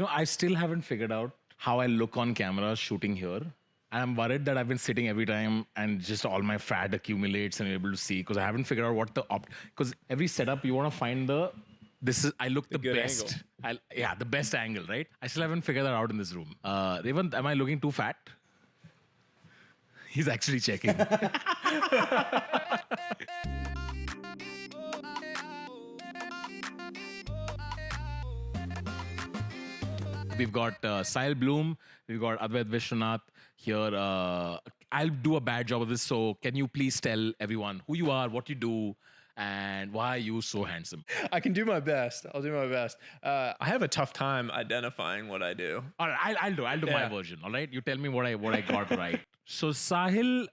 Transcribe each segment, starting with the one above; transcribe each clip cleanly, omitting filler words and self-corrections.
I still haven't figured out how I look on camera shooting here. And I'm worried that I've been sitting every time and just all my fat accumulates and I'm able to see because I haven't figured out what because every setup you want to find I look the best. The best angle, right? I still haven't figured that out in this room. Revan, am I looking too fat? He's actually checking. We've got Sahil Bloom. We've got Advait Vishwanath here. I'll do a bad job of this. So can you please tell everyone who you are, what you do, and why are you so handsome? I can do my best. I'll do my best. I have a tough time identifying what I do. All right, I'll do my version. All right, you tell me what I got right. So Sahil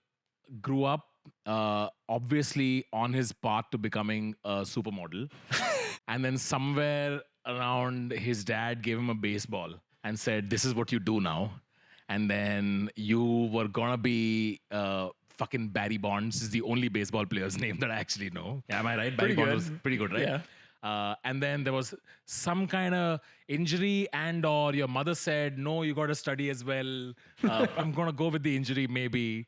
grew up obviously on his path to becoming a supermodel, and then somewhere around his dad gave him a baseball and said, "This is what you do now." And then you were gonna be fucking Barry Bonds is the only baseball player's name that I actually know. Yeah, am I right? Barry Bonds was pretty good, right? Yeah. And then there was some kind of injury or your mother said, no, you got to study as well. I'm going to go with the injury maybe.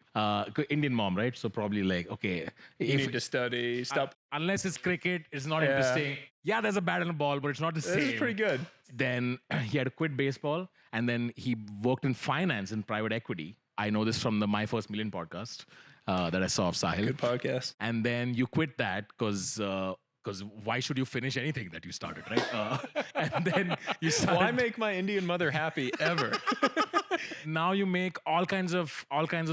Indian mom, right? So probably like, okay. You need to study, stop. Unless it's cricket, it's not interesting. Yeah, there's a bat and a ball, but it's not the same. This is pretty good. Then he had to quit baseball and then he worked in finance and private equity. I know this from the My First Million podcast that I saw of Sahil. Good podcast. And then you quit that because why should you finish anything that you started, right? And then you started. Why make my Indian mother happy ever? Now you make all kinds of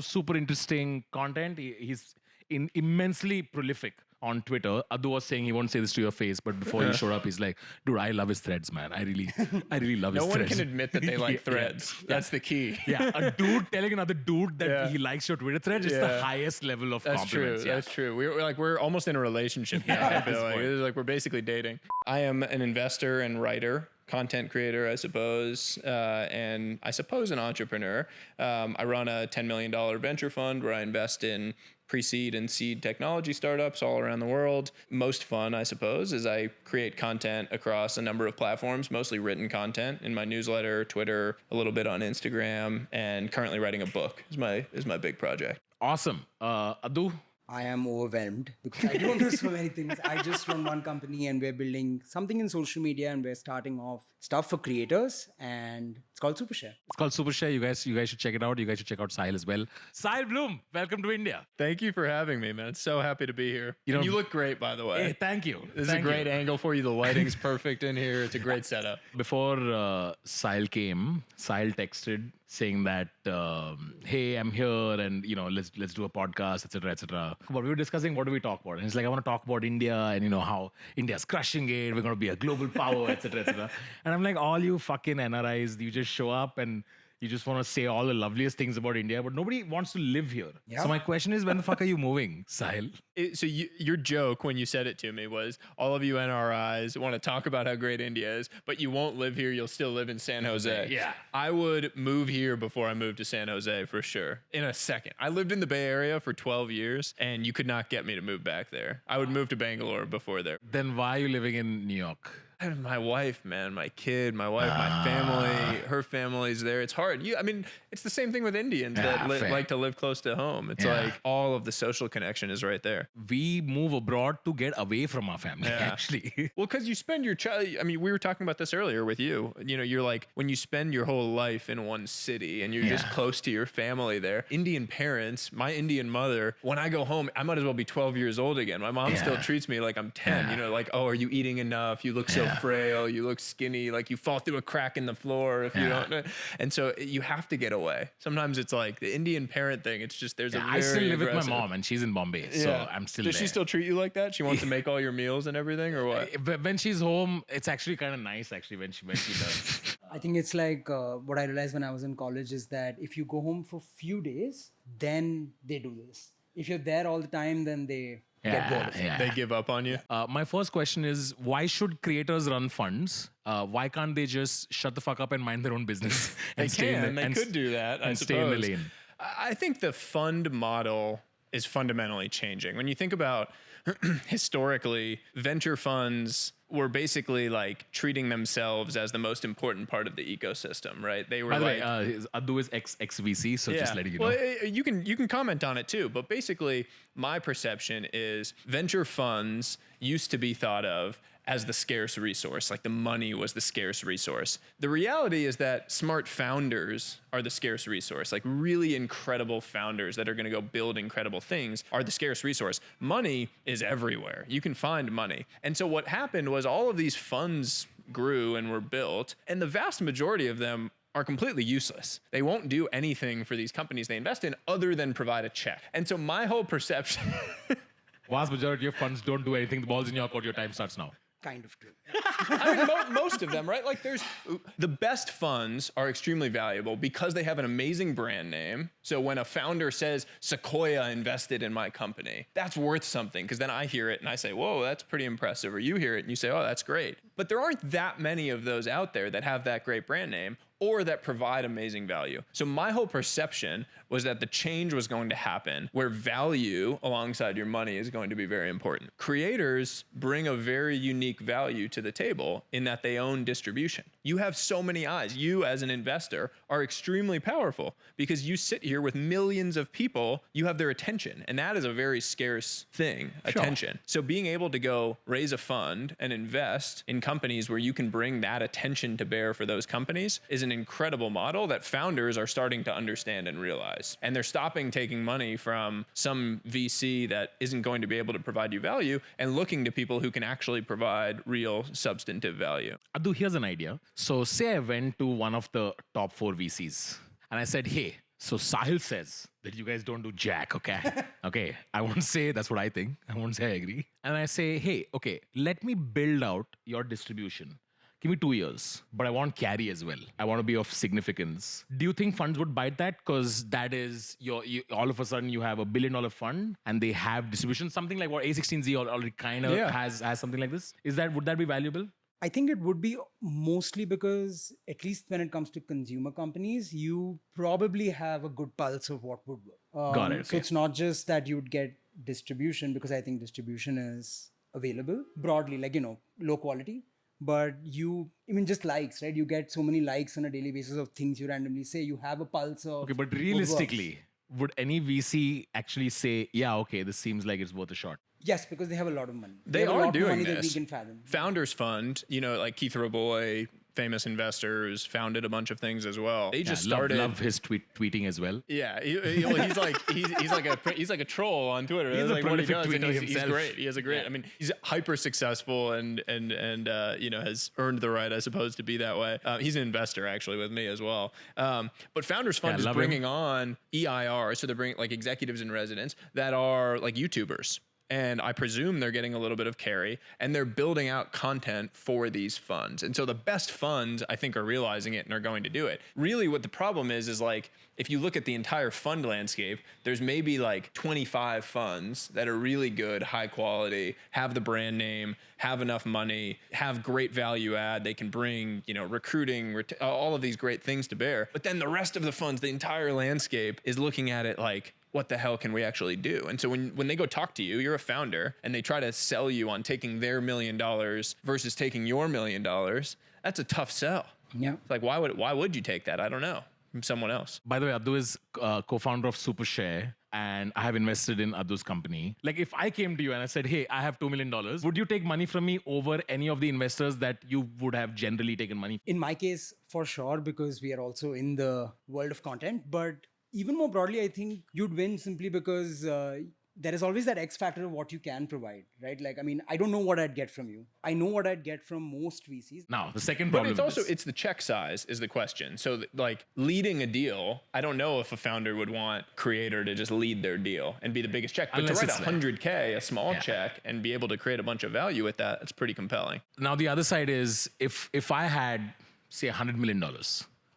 super interesting content. He's immensely prolific on Twitter. Adu was saying he won't say this to your face, but before he showed up, he's like, dude, I love his threads, man. I really love his threads. No one can admit that they like threads. That's the key. Yeah, a dude telling another dude that he likes your Twitter thread is the highest level of compliments. That's true. We're almost in a relationship now. I feel like it's like we're basically dating. I am an investor and writer, content creator, I suppose, and I suppose an entrepreneur. I run a $10 million venture fund where I invest in pre-seed and seed technology startups all around the world. Most fun, I suppose, is I create content across a number of platforms, mostly written content in my newsletter, Twitter, a little bit on Instagram, and currently writing a book is my big project. Awesome. Adu? I am overwhelmed because I don't do so many things. I just run one company and we're building something in social media and we're starting off stuff for creators and it's called Supershare. It's called Supershare. You guys should check it out. You guys should check out Sahil as well. Sahil Bloom, welcome to India. Thank you for having me, man. So happy to be here. You look great, by the way. Hey, thank you. This is a great angle for you. The lighting's perfect in here. It's a great setup. Before Sahil came, Sahil texted saying that, hey, I'm here and, let's do a podcast, etc., etc. But we were discussing what do we talk about. And he's like, I want to talk about India and, how India's crushing it. We're going to be a global power, etc., etc. And I'm like, all you fucking NRIs, you just show up and you just want to say all the loveliest things about India, but nobody wants to live here. Yep. So my question is, when the fuck are you moving, Sahil? So your joke when you said it to me was, all of you NRIs want to talk about how great India is, but you won't live here. You'll still live in San Jose. Yeah. I would move here before I moved to San Jose for sure. In a second. I lived in the Bay Area for 12 years and you could not get me to move back there. I would move to Bangalore before there. Then why are you living in New York? My wife, man, my kid, my wife, my family, her family's there. It's hard. It's the same thing with Indians that like to live close to home. It's like all of the social connection is right there. We move abroad to get away from our family, actually. Well, because you spend your we were talking about this earlier with you. You're like, when you spend your whole life in one city and you're just close to your family there. Indian parents, my Indian mother, when I go home, I might as well be 12 years old again. My mom still treats me like I'm 10. Like, oh, are you eating enough? You look so frail, you look skinny, like you fall through a crack in the floor if you don't. And so you have to get away. Sometimes it's like the Indian parent thing. It's just there's a very I still live aggressive. with my mom and she's in Bombay, so I'm still Does she still treat you like that? She wants to make all your meals and everything, or what? When she's home, it's actually kind of nice actually when she does. I think it's like what I realized when I was in college is that if you go home for a few days, then they do this. If you're there all the time, then they get bored. They give up on you. My first question is, why should creators run funds? Why can't they just shut the fuck up and mind their own business? They could do that, I suppose. Stay in the lane. I think the fund model is fundamentally changing. When you think about historically, venture funds were basically like treating themselves as the most important part of the ecosystem, right? They were By the like, way, Adu is ex-VC, so just letting you know. well, you can comment on it too, but basically my perception is venture funds used to be thought of as the scarce resource, like the money was the scarce resource. The reality is that smart founders are the scarce resource, like really incredible founders that are gonna go build incredible things are the scarce resource. Money is everywhere. You can find money. And so what happened was all of these funds grew and were built, and the vast majority of them are completely useless. They won't do anything for these companies they invest in other than provide a check. And so my whole perception... Vast majority of funds don't do anything. The ball's in your court. Your time starts now. Kind of true. I mean, most of them, right? Like the best funds are extremely valuable because they have an amazing brand name. So when a founder says Sequoia invested in my company, that's worth something because then I hear it and I say, whoa, that's pretty impressive. Or you hear it and you say, oh, that's great. But there aren't that many of those out there that have that great brand name or that provide amazing value. So my whole perception was that the change was going to happen where value alongside your money is going to be very important. Creators bring a very unique value to the table in that they own distribution. You have so many eyes. You as an investor are extremely powerful because you sit here with millions of people, you have their attention, and that is a very scarce thing, attention. So being able to go raise a fund and invest in companies where you can bring that attention to bear for those companies is an incredible model that founders are starting to understand and realize. And they're stopping taking money from some VC that isn't going to be able to provide you value and looking to people who can actually provide real substantive value. Adu, here's an idea. So say I went to one of the top 4 VCs and I said, hey, so Sahil says that you guys don't do jack, okay? Okay, I won't say that's what I think. I won't say I agree. And I say, hey, okay, let me build out your distribution. Give me 2 years, but I want carry as well. I want to be of significance. Do you think funds would bite that? Because that is all of a sudden you have $1 billion fund and they have distribution, something like what A16Z already kind of has something like this. Would that be valuable? I think it would be mostly because, at least when it comes to consumer companies, you probably have a good pulse of what would work. Got it. Okay. So it's not just that you'd get distribution, because I think distribution is available broadly, like, low quality. But just likes, right? You get so many likes on a daily basis of things you randomly say. You have a pulse of... Okay, but realistically, would any VC actually say, yeah, okay, this seems like it's worth a shot? Yes, because they have a lot of money. They have a are lot doing more money this. Than we can fathom. Founders Fund, like Keith Roboy, famous investors, founded a bunch of things as well. They just started. Love his tweeting as well. Yeah, he's like a troll on Twitter. He's That's a like what he prolific does. tweeter He's himself. great. He has a great. Yeah. I mean, he's hyper successful and has earned the right, I suppose, to be that way. He's an investor actually with me as well. But Founders Fund is bringing on EIR, so they're bringing like executives in residence that are like YouTubers. And I presume they're getting a little bit of carry and they're building out content for these funds. And so the best funds, I think, are realizing it and are going to do it. Really what the problem is like, if you look at the entire fund landscape, there's maybe like 25 funds that are really good, high quality, have the brand name, have enough money, have great value add. They can bring, recruiting, all of these great things to bear. But then the rest of the funds, the entire landscape is looking at it like, what the hell can we actually do? And so when they go talk to you, you're a founder, and they try to sell you on taking their $1 million versus taking your $1 million, that's a tough sell. Yeah. It's like, why would you take that? I don't know. From someone else. By the way, Abdu is co-founder of Supershare, and I have invested in Abdu's company. Like, if I came to you and I said, hey, I have $2 million, would you take money from me over any of the investors that you would have generally taken money? In my case, for sure, because we are also in the world of content. But even more broadly, I think you'd win simply because there is always that X factor of what you can provide, right? Like, I don't know what I'd get from you. I know what I'd get from most VCs. Now, the second problem it's the check size is the question. So like leading a deal, I don't know if a founder would want creator to just lead their deal and be the biggest check. But Unless to write $100K, a small check, and be able to create a bunch of value with that, it's pretty compelling. Now, the other side is if I had, say, $100 million,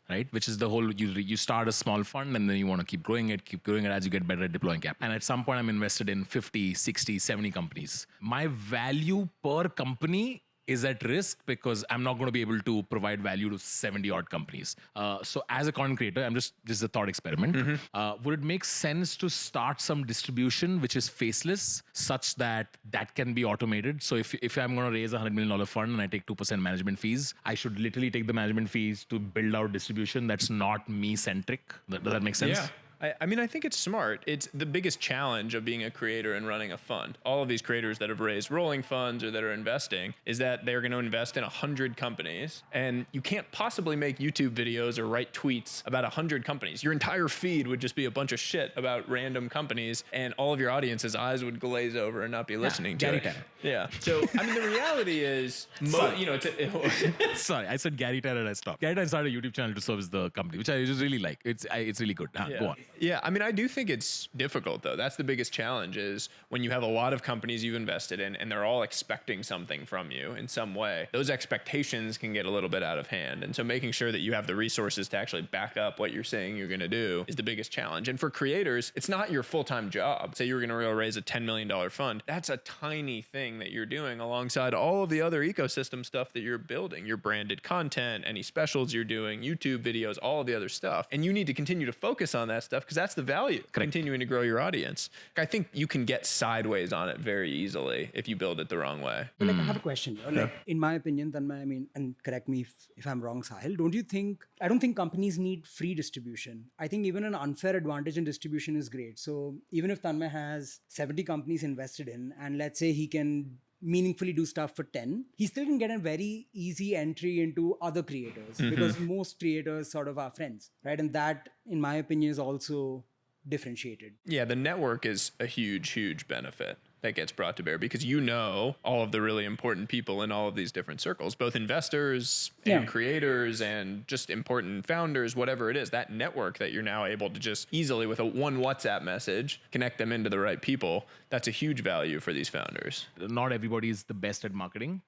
right? Which is the whole, you start a small fund and then you want to keep growing it as you get better at deploying cap. And at some point I'm invested in 50, 60, 70 companies. My value per company is at risk because I'm not going to be able to provide value to 70 odd companies. So as a content creator, this is a thought experiment. Would it make sense to start some distribution which is faceless such that can be automated? So if I'm going to raise $100 million fund and I take 2% management fees, I should literally take the management fees to build out distribution that's not me centric. Does that make sense? Yeah. I mean, I think it's smart. It's the biggest challenge of being a creator and running a fund. All of these creators that have raised rolling funds or that are investing is that they're going to invest in 100 companies, and you can't possibly make YouTube videos or write tweets about 100 companies. Your entire feed would just be a bunch of shit about random companies, and all of your audience's eyes would glaze over and not be listening to it. Yeah. So, I mean, the reality is, Sorry, I said Gary Tan and I stopped. Gary Tan started a YouTube channel to service the company, which I just really like. It's really good. Go on. Yeah, I mean, I do think it's difficult, though. That's the biggest challenge is when you have a lot of companies you've invested in and they're all expecting something from you in some way, those expectations can get a little bit out of hand. And so making sure that you have the resources to actually back up what you're saying you're going to do is the biggest challenge. And for creators, it's not your full-time job. Say you were going to raise a $10 million fund. That's a tiny thing that you're doing alongside all of the other ecosystem stuff that you're building, your branded content, any specials you're doing, YouTube videos, all of the other stuff. And you need to continue to focus on that stuff because that's the value, continuing to grow your audience. I think you can get sideways on it very easily if you build it the wrong way. But like, I have a question. Like, in my opinion, Tanmay, I mean, and correct me if I'm wrong, Sahil, I don't think companies need free distribution. I think even an unfair advantage in distribution is great. So even if Tanmay has 70 companies invested in, and let's say he can meaningfully do stuff for 10, he still can get a very easy entry into other creators because most creators sort of are friends, right? And that, in my opinion, is also differentiated. Yeah, the network is a huge, huge benefit that gets brought to bear because you know all of the really important people in all of these different circles, both investors and creators and just important founders, whatever it is, that network that you're now able to just easily with one WhatsApp message, connect them into the right people. That's a huge value for these founders. Not everybody is the best at marketing.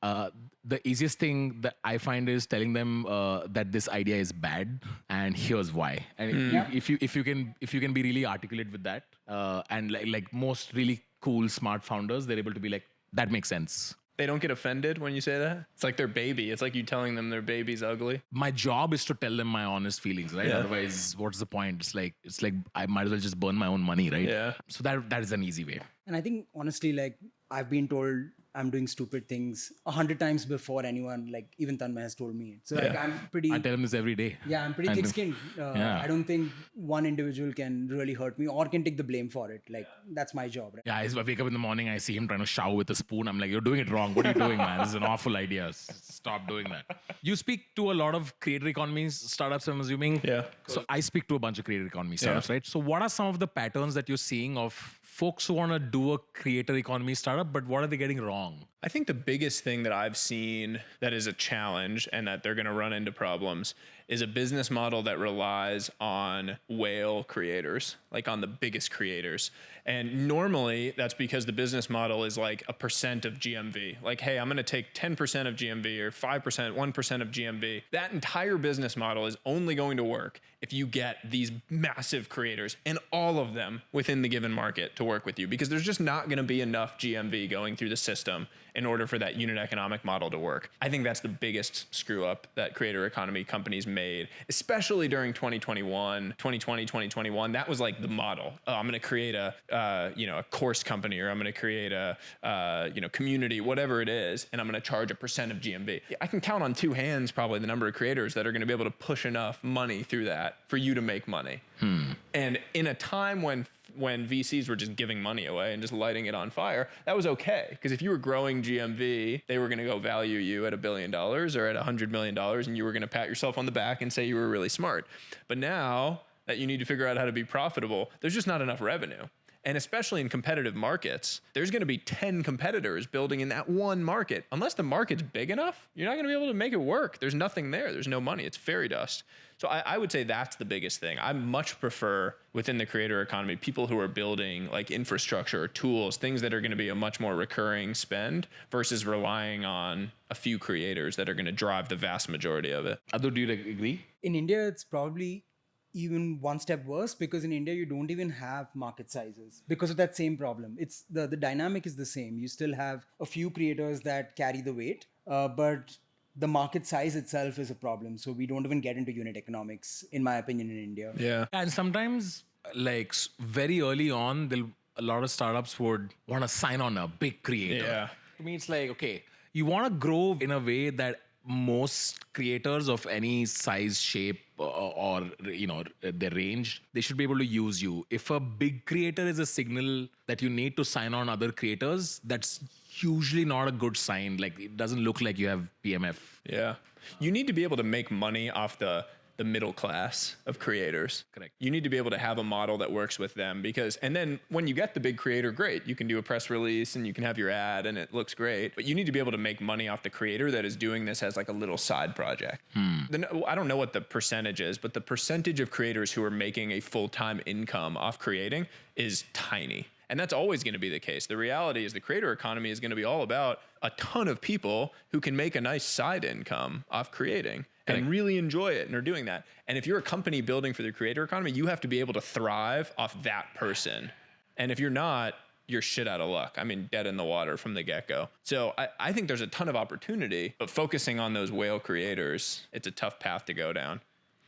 The easiest thing that I find is telling them that this idea is bad and here's why. And if you can be really articulate with that, and like most really cool smart founders, they're able to be like, that makes sense. They don't get offended when you say that? It's like their baby. It's like you telling them their baby's ugly. My job is to tell them my honest feelings, right? Yeah. Otherwise, what's the point? It's like I might as well just burn my own money, right? Yeah. So that is an easy way. And I think, honestly, like, I've been told I'm doing stupid things 100 times before anyone, like even Tanmay has told me. So like I'm pretty... I tell him this every day. Yeah, I'm pretty thick-skinned. I don't think one individual can really hurt me or can take the blame for it. Like, that's my job, right? Yeah, I wake up in the morning, I see him trying to shower with a spoon. I'm like, you're doing it wrong. What are you doing, man? This is an awful idea. Stop doing that. You speak to a lot of creator economy startups, I'm assuming. Yeah. So I speak to a bunch of creator economy startups, right? So what are some of the patterns that you're seeing of folks who want to do a creator economy startup, but what are they getting wrong? I think the biggest thing that I've seen that is a challenge and that they're going to run into problems is a business model that relies on whale creators, like on the biggest creators. And normally that's because the business model is like a percent of GMV. Like, hey, I'm going to take 10% of GMV or 5%, 1% of GMV. That entire business model is only going to work if you get these massive creators and all of them within the given market to work with you, because there's just not going to be enough GMV going through the system in order for that unit economic model to work. I think that's the biggest screw up that creator economy companies made, especially during 2020, 2021. That was like the model. I'm going to create a course company, or I'm going to create a community, whatever it is, and I'm going to charge a percent of GMV. I can count on two hands probably the number of creators that are going to be able to push enough money through that for you to make money. And in a time when VCs were just giving money away and just lighting it on fire, that was okay. Because if you were growing GMV, they were going to go value you at $1 billion or at $100 million, and you were going to pat yourself on the back and say you were really smart. But now that you need to figure out how to be profitable, there's just not enough revenue. And especially in competitive markets, there's going to be 10 competitors building in that one market. Unless the market's big enough, you're not going to be able to make it work. There's nothing there. There's no money. It's fairy dust. So I would say that's the biggest thing. I much prefer within the creator economy, people who are building like infrastructure or tools, things that are going to be a much more recurring spend versus relying on a few creators that are going to drive the vast majority of it. Adu, do you agree? In India, it's probably even one step worse, because in India you don't even have market sizes because of that same problem. It's the dynamic is the same. You still have a few creators that carry the weight, but the market size itself is a problem. So we don't even get into unit economics, in my opinion, in India. Yeah. And sometimes, like very early on, a lot of startups would want to sign on a big creator. Yeah. To me, it's like, okay, you want to grow in a way that most creators of any size, shape, or their range, they should be able to use you. If a big creator is a signal that you need to sign on other creators, that's usually not a good sign. Like, it doesn't look like you have PMF. Yeah. You need to be able to make money off the middle class of creators. Correct. You need to be able to have a model that works with them and then when you get the big creator, great. You can do a press release and you can have your ad and it looks great. But you need to be able to make money off the creator that is doing this as like a little side project. I don't know what the percentage is, but the percentage of creators who are making a full-time income off creating is tiny. And that's always going to be the case. The reality is the creator economy is going to be all about a ton of people who can make a nice side income off creating and really enjoy it and are doing that. And if you're a company building for the creator economy, you have to be able to thrive off that person. And if you're not, you're shit out of luck. I mean, dead in the water from the get-go. So I think there's a ton of opportunity, but focusing on those whale creators, it's a tough path to go down.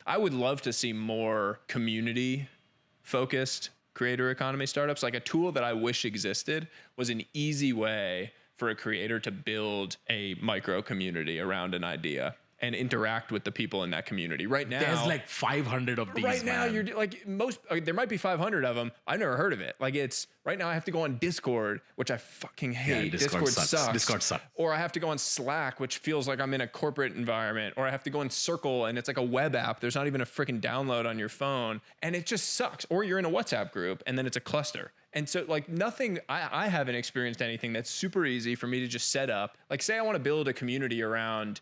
I would love to see more community-focused creator economy startups. Like a tool that I wish existed was an easy way for a creator to build a micro community around an idea and interact with the people in that community. Right now, there's like 500 of these. Right now, you're like there might be 500 of them. I've never heard of it. Like it's right now, I have to go on Discord, which I fucking hate. Yeah, Discord sucks. Discord sucks. Or I have to go on Slack, which feels like I'm in a corporate environment. Or I have to go on Circle, and it's like a web app. There's not even a freaking download on your phone, and it just sucks. Or you're in a WhatsApp group, and then it's a cluster. And so like nothing, I haven't experienced anything that's super easy for me to just set up. Like say I want to build a community around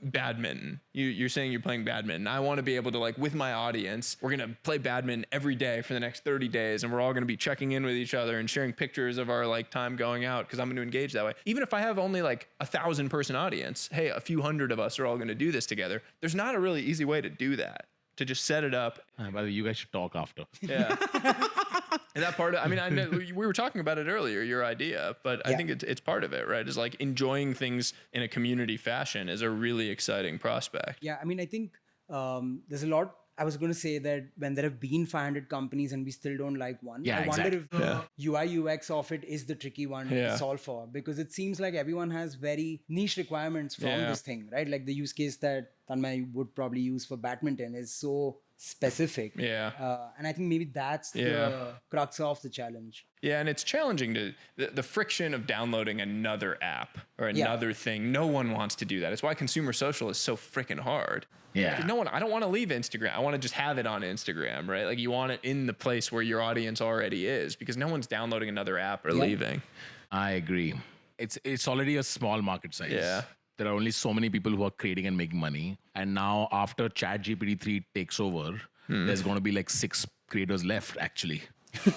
badminton. You're saying you're playing badminton. I want to be able to, like, with my audience, we're going to play badminton every day for the next 30 days, and we're all going to be checking in with each other and sharing pictures of our, like, time going out because I'm going to engage that way. Even if I have only, like, 1,000 person audience, hey, a few hundred of us are all going to do this together. There's not a really easy way to do that, to just set it up. By the way, you guys should talk after. Yeah. And that part of, I mean, I know we were talking about it earlier, your idea, but I think it's part of it, right? It's like enjoying things in a community fashion is a really exciting prospect. Yeah, I mean, I think there's a lot. I was going to say that when there have been 500 companies and we still don't like one, Yeah, I wonder exactly. if the UI UX of it is the tricky one to solve for, because it seems like everyone has very niche requirements from this thing, right? Like the use case that Tanmay would probably use for badminton is so specific. And I think maybe that's the crux of the challenge. Yeah, and it's challenging to the friction of downloading another app or another thing. No one wants to do that. It's why consumer social is so freaking hard. Yeah. I don't want to leave Instagram. I want to just have it on Instagram, right? Like you want it in the place where your audience already is, because no one's downloading another app or leaving. I agree. It's already a small market size. Yeah. There are only so many people who are creating and making money. And now after ChatGPT 3 takes over, there's going to be like 6 creators left, actually. Do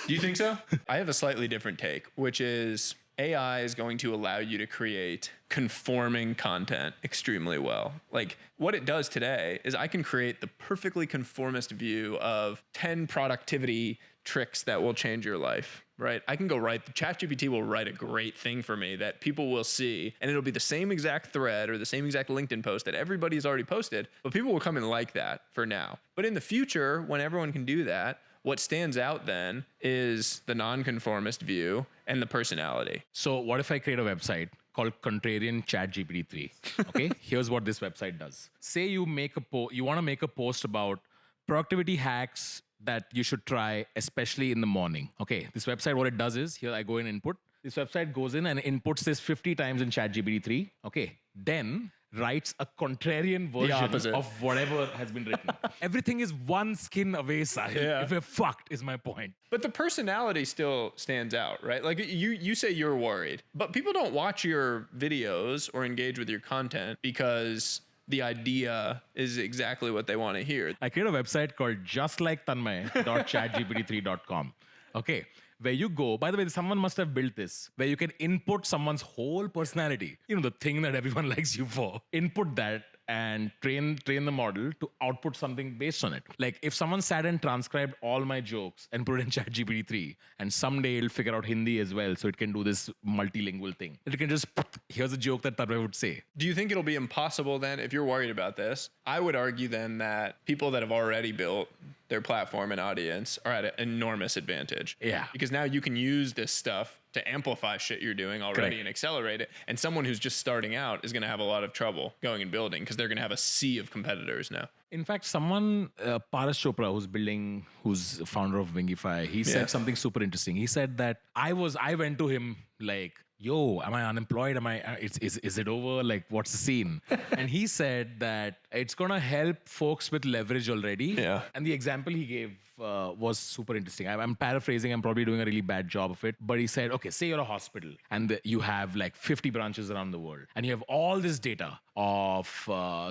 you think so? I have a slightly different take, which is AI is going to allow you to create conforming content extremely well. Like what it does today is I can create the perfectly conformist view of 10 productivity tricks that will change your life, right? I can go write, ChatGPT will write a great thing for me that people will see, and it'll be the same exact thread or the same exact LinkedIn post that everybody's already posted, but people will come and like that for now. But in the future, when everyone can do that, what stands out then is the nonconformist view and the personality. So what if I create a website called Contrarian ChatGPT 3? Okay, here's what this website does. Say you make you want to make a post about productivity hacks that you should try, especially in the morning. Okay, this website, what it does is, here I go in input. This website goes in and inputs this 50 times in ChatGPT 3. Okay, then writes a contrarian version of whatever has been written. Everything is one skin away, Sahil. Yeah. If we're fucked, is my point. But the personality still stands out, right? Like you say you're worried, but people don't watch your videos or engage with your content because the idea is exactly what they want to hear. I create a website called justliketanmay.chatgpt3.com. Okay, where you go, by the way, someone must have built this, where you can input someone's whole personality. You know, the thing that everyone likes you for. Input that, and train the model to output something based on it. Like if someone sat and transcribed all my jokes and put it in ChatGPT 3, and someday it'll figure out Hindi as well, so it can do this multilingual thing. It can just here's a joke that Tanmay would say. Do you think it'll be impossible then, if you're worried about this? I would argue then that people that have already built their platform and audience are at an enormous advantage. Yeah. Because now you can use this stuff to amplify shit you're doing already Correct. and accelerate it. And someone who's just starting out is going to have a lot of trouble going and building because they're going to have a sea of competitors now. In fact, someone, Paras Chopra, who's founder of Wingify, he said something super interesting. He said that I went to him like, yo, am I unemployed? Is it over? Like, what's the scene? And he said that it's going to help folks with leverage already. Yeah. And the example he gave was super interesting. I'm paraphrasing. I'm probably doing a really bad job of it. But he said, okay, say you're a hospital and you have like 50 branches around the world. And you have all this data of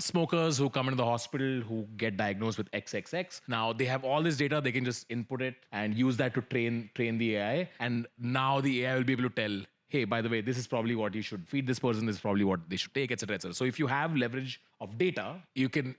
smokers who come into the hospital who get diagnosed with XXX. Now they have all this data. They can just input it and use that to train the AI. And now the AI will be able to tell, hey, by the way, this is probably what you should feed this person. This is probably what they should take, etc., etc. So if you have leverage of data, you can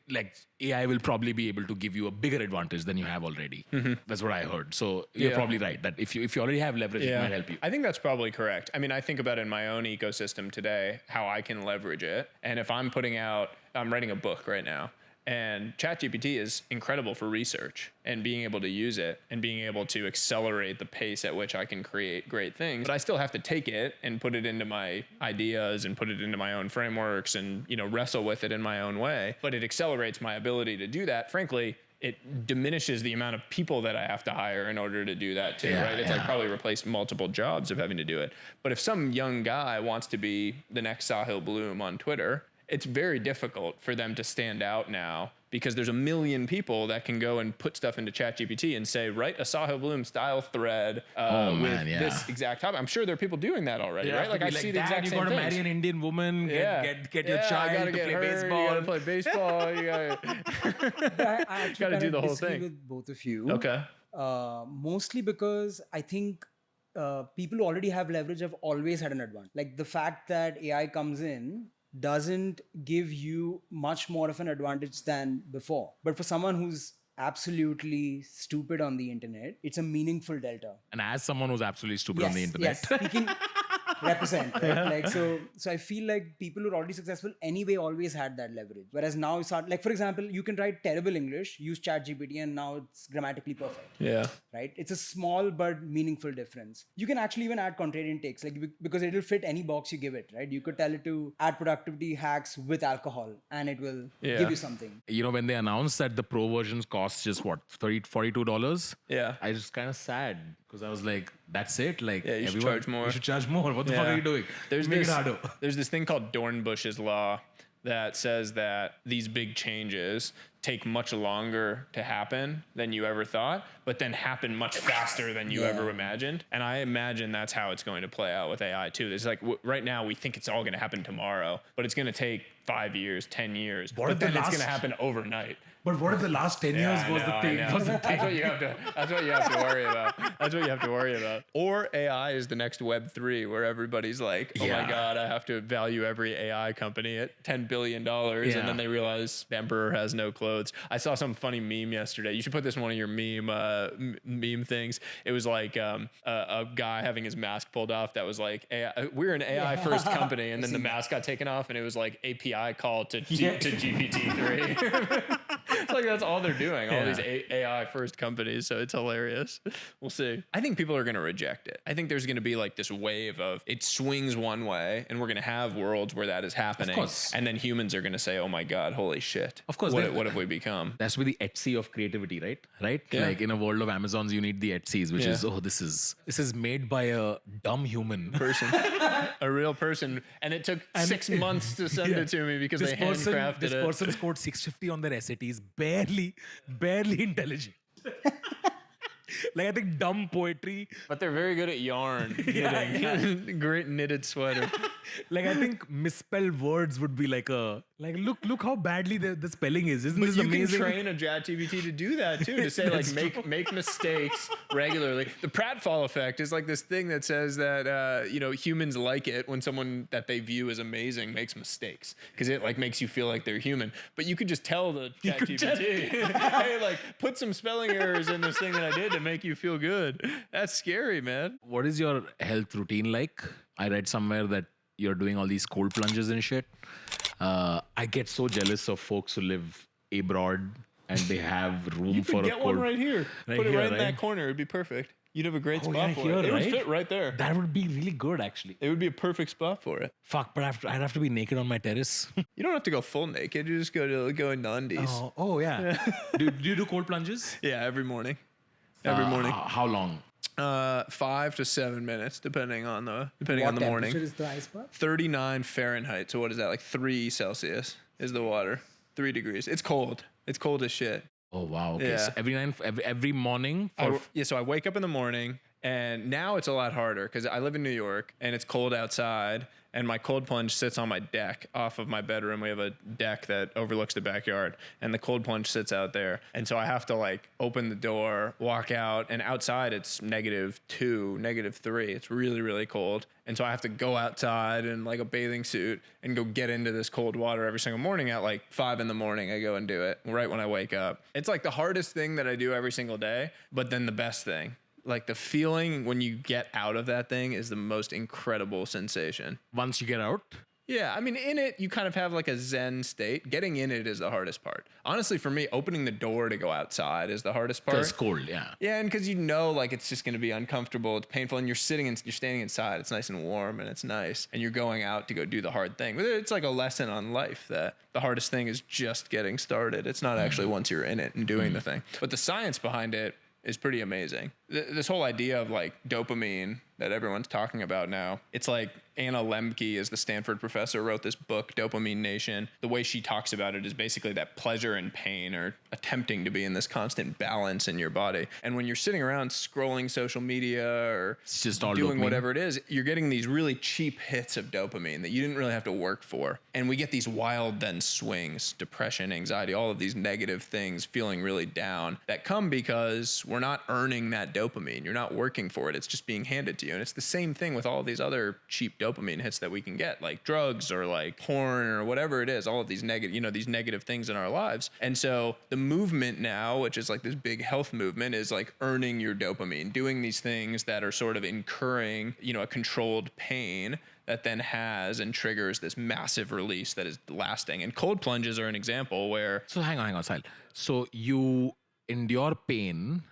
AI will probably be able to give you a bigger advantage than you have already. Mm-hmm. That's what I heard. So you're probably right that if you already have leverage, it might help you. I think that's probably correct. I mean, I think about it in my own ecosystem today, how I can leverage it. And if I'm writing a book right now. And ChatGPT is incredible for research and being able to use it and being able to accelerate the pace at which I can create great things. But I still have to take it and put it into my ideas and put it into my own frameworks and, wrestle with it in my own way. But it accelerates my ability to do that. Frankly, it diminishes the amount of people that I have to hire in order to do that too, right? It's like probably replace multiple jobs of having to do it. But if some young guy wants to be the next Sahil Bloom on Twitter, it's very difficult for them to stand out now because there's a million people that can go and put stuff into ChatGPT and say, write a Sahil Bloom style thread with this exact topic. I'm sure there are people doing that already, right? Like I see the exact same things. You got to marry an Indian woman, get your child to play baseball. You got to play baseball. You got to do the whole thing. With both of you. Okay. Mostly because I think people who already have leverage have always had an advantage. Like the fact that AI comes in doesn't give you much more of an advantage than before. But for someone who's absolutely stupid on the internet, it's a meaningful delta. And as someone who's absolutely stupid on the internet. Yes, speaking represent, right? So I feel like people who are already successful anyway always had that leverage. Whereas now it's hard. Like for example, you can write terrible English, use ChatGPT, and now it's grammatically perfect. Yeah. Right? It's a small but meaningful difference. You can actually even add contrarian takes, like because it'll fit any box you give it, right? You could tell it to add productivity hacks with alcohol, and it will give you something. When they announced that the pro versions cost just $42. Yeah. I was kind of sad because I was like, that's it. Like you should charge more. You should charge more. What the fuck are you doing? There's this thing called Dornbush's law that says that these big changes take much longer to happen than you ever thought, but then happen much faster than you ever imagined. And I imagine that's how it's going to play out with AI too. It's like right now we think it's all going to happen tomorrow, but it's going to take 5 years, 10 years. But then it's going to happen overnight. But what if the last 10 years was the thing? That's what you have to worry about. That's what you have to worry about. Or AI is the next Web3 where everybody's like, oh my God, I have to value every AI company at $10 billion. And then they realize the emperor has no clothes. I saw some funny meme yesterday. You should put this in one of your meme things. It was like a guy having his mask pulled off that was like, we're an AI first company. And then the mask got taken off and it was like API call to GPT-3. It's like that's all they're doing, all these AI first companies. So it's hilarious. We'll see. I think people are going to reject it. I think there's going to be like this wave of it swings one way and we're going to have worlds where that is happening. And then humans are going to say, oh my God, holy shit. Of course. What have we become? That's with the Etsy of creativity, right? Yeah. Like in a world of Amazons, you need the Etsys, which is, this is made by a dumb human person, a real person. And it took 6 months to send it to me because they handcrafted it. This person scored 650 on their SATs, barely intelligent. Like I think dumb poetry. But they're very good at yarn. Great knitted sweater. Like, I think misspelled words would be like look how badly the spelling is. Isn't this you amazing? can train a ChatGPT to do that too, to say like make mistakes regularly. The pratfall effect is like this thing that says that humans like it when someone that they view as amazing makes mistakes, because it like makes you feel like they're human. But you could just tell the ChatGPT, hey, like put some spelling errors in this thing that I did to make you feel good. That's scary, man. What is your health routine like? I read somewhere that you're doing all these cold plunges and shit. I get so jealous of folks who live abroad and they have room for Get a cold. one right here. Right Put it here, right in right? that corner. It'd be perfect. You'd have a great spot yeah, for here, it. It would right? fit right there. That would be really good, actually. It would be a perfect spot for it. Fuck, but I'd have to be naked on my terrace. You don't have to go full naked. You just go into undies. Oh yeah. do you do cold plunges? Yeah, every morning. Every morning. How long? 5 to 7 minutes, depending on the What morning. temperature is the ice bath? 39 Fahrenheit. So what is that? Like 3 Celsius is the water. 3 degrees. It's cold. It's cold as shit. Oh wow. Okay. Yeah. So every morning for So I wake up in the morning, and now it's a lot harder because I live in New York and it's cold outside, and my cold plunge sits on my deck off of my bedroom. We have a deck that overlooks the backyard, and the cold plunge sits out there. And so I have to like open the door, walk out, and outside it's -2, -3. It's really, really cold. And so I have to go outside in like a bathing suit and go get into this cold water every single morning at like 5 in the morning. I go and do it right when I wake up. It's like the hardest thing that I do every single day, but then the best thing. Like the feeling when you get out of that thing is the most incredible sensation. once you get out. Yeah, I mean, in it, you kind of have like a zen state. Getting in it is the hardest part. Honestly, for me, opening the door to go outside is the hardest part. It's cold, yeah. Yeah, and because like it's just going to be uncomfortable, it's painful, and you're standing inside. It's nice and warm, and it's nice, and you're going out to go do the hard thing. But it's like a lesson on life that the hardest thing is just getting started. It's not actually once you're in it and doing the thing. But the science behind it is pretty amazing. This whole idea of like dopamine that everyone's talking about now, it's like Anna Lemke is the Stanford professor, wrote this book, Dopamine Nation. The way she talks about it is basically that pleasure and pain are attempting to be in this constant balance in your body. And when you're sitting around scrolling social media or It's just all doing dopamine. whatever it is, you're getting these really cheap hits of dopamine that you didn't really have to work for. And we get these wild then swings, depression, anxiety, all of these negative things, feeling really down, that come because we're not earning that dopamine. You're not working for it. It's just being handed to you. And it's the same thing with all of these other cheap dopamine hits that we can get, like drugs or like porn or whatever it is, all of these negative things in our lives. And so the movement now, which is like this big health movement, is like earning your dopamine, doing these things that are sort of incurring, a controlled pain that then has and triggers this massive release that is lasting. And cold plunges are an example where So hang on, Sahil. So you endure pain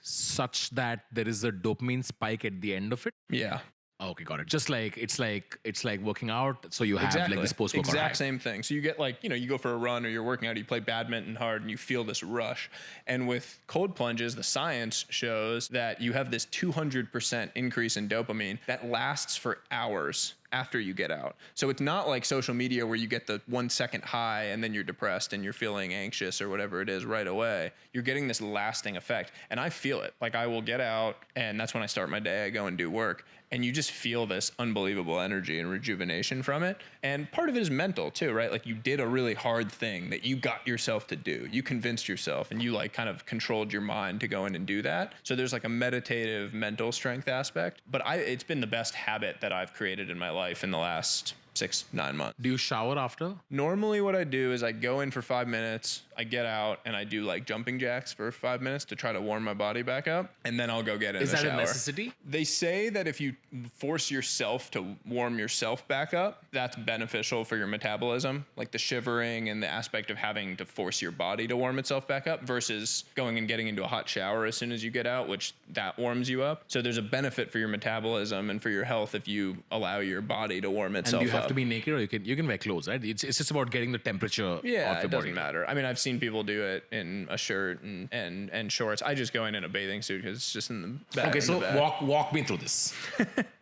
such that there is a dopamine spike at the end of it? yeah. Okay, got it. Just like it's like working out, so you have like this post-workout high. Exact same thing. So you get like, you go for a run or you're working out, you play badminton hard and you feel this rush. And with cold plunges, the science shows that you have this 200% increase in dopamine that lasts for hours after you get out. So it's not like social media where you get the 1 second high and then you're depressed and you're feeling anxious or whatever it is right away. You're getting this lasting effect. And I feel it. Like I will get out and that's when I start my day. I go and do work. And you just feel this unbelievable energy and rejuvenation from it. And part of it is mental too, right? Like you did a really hard thing that you got yourself to do. You convinced yourself and you like kind of controlled your mind to go in and do that. So there's like a meditative mental strength aspect. But it's been the best habit that I've created in my life in the last 6-9 months. Do you shower after? Normally what I do is I go in for 5 minutes, I get out and I do like jumping jacks for 5 minutes to try to warm my body back up. And then I'll go get in the shower. Is that a necessity? They say that if you force yourself to warm yourself back up, that's beneficial for your metabolism, like the shivering and the aspect of having to force your body to warm itself back up versus going and getting into a hot shower as soon as you get out, which that warms you up. So there's a benefit for your metabolism and for your health if you allow your body to warm itself And do you have up. to be naked or you can wear clothes, right? It's just about getting the temperature of your Yeah, body. it doesn't matter. I mean, I've seen people do it in a shirt and shorts. I just go in a bathing suit because it's just in the back. Okay, so walk me through this.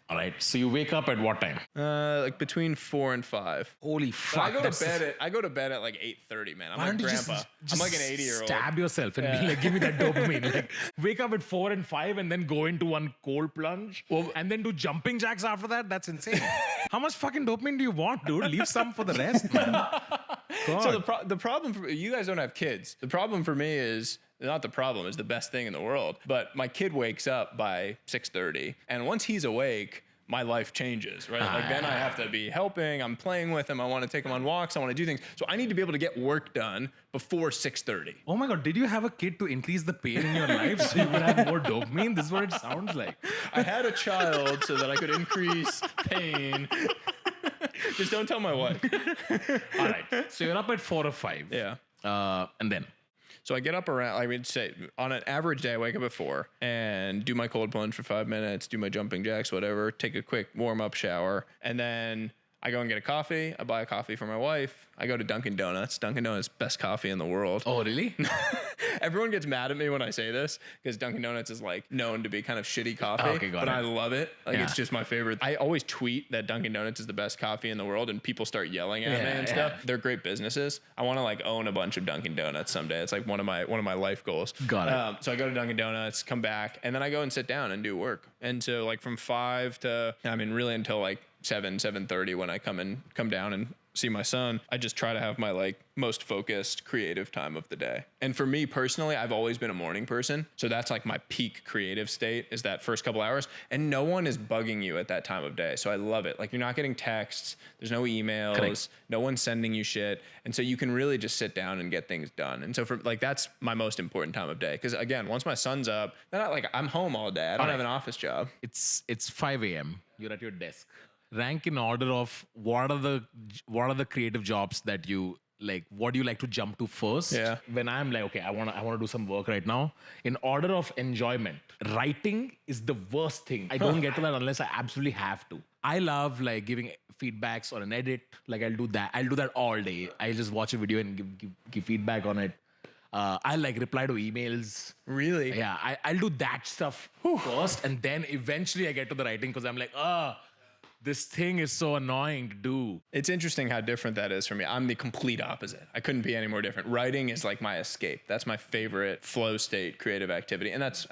All right. So you wake up at what time? like between 4 and 5. Holy But fuck! I go to bed at like 8:30, man. I'm Why like don't you grandpa. I'm like an 80-year-old. Stab yourself and be like, give me that dopamine. Like, wake up at 4 and 5 and then go into one cold plunge. And then do jumping jacks after that. That's insane. How much fucking dopamine do you want, dude? Leave some for the rest, man. God. So the problem for you guys don't have kids. The problem for me is not the problem, is the best thing in the world. But my kid wakes up by 6:30, and once he's awake, my life changes, right? Like then I have to be helping, I'm playing with him, I want to take him on walks, I want to do things. So I need to be able to get work done before 6:30. Oh my God, did you have a kid to increase the pain in your life so you would have more dopamine? This is what it sounds like. I had a child so that I could increase pain. Just don't tell my wife. All right, so you're up at 4 or 5. Yeah. And then? So I get up around, I would say on an average day, I wake up at 4 and do my cold plunge for 5 minutes, do my jumping jacks, whatever, take a quick warm up shower. And then I go and get a coffee. I buy a coffee for my wife. I go to Dunkin' Donuts. Dunkin' Donuts, best coffee in the world. Oh, really? Everyone gets mad at me when I say this because Dunkin' Donuts is like known to be kind of shitty coffee, Okay, got but it. I love it. Like Yeah. it's just my favorite. I always tweet that Dunkin' Donuts is the best coffee in the world, and people start yelling at me and stuff. They're great businesses. I want to like own a bunch of Dunkin' Donuts someday. It's like one of my life goals. Got it. So I go to Dunkin' Donuts, come back, and then I go and sit down and do work. And so like from 5 to really until like 7:30 when I come down and see my son, I just try to have my like most focused creative time of the day. And for me personally, I've always been a morning person. So that's like my peak creative state is that first couple hours, and no one is bugging you at that time of day. So I love it. Like you're not getting texts, there's no emails, Correct. no one's sending you shit. And so you can really just sit down and get things done. And so for like, that's my most important time of day. Cause again, once my son's up, then I'm home all day. I don't have an office job. It's 5 a.m. You're at your desk. Rank in order of what are the creative jobs that you like. What do you like to jump to first? Yeah. When I'm like, okay, I wanna do some work right now. In order of enjoyment, writing is the worst thing. I don't get to that unless I absolutely have to. I love like giving feedbacks on an edit. Like I'll do that all day. I'll just watch a video and give feedback on it. I like reply to emails. Really? Yeah, I'll do that stuff first, and then eventually I get to the writing because I'm like, this thing is so annoying to do. It's interesting how different that is for me. I'm the complete opposite. I couldn't be any more different. Writing is like my escape. That's my favorite flow state creative activity. And that's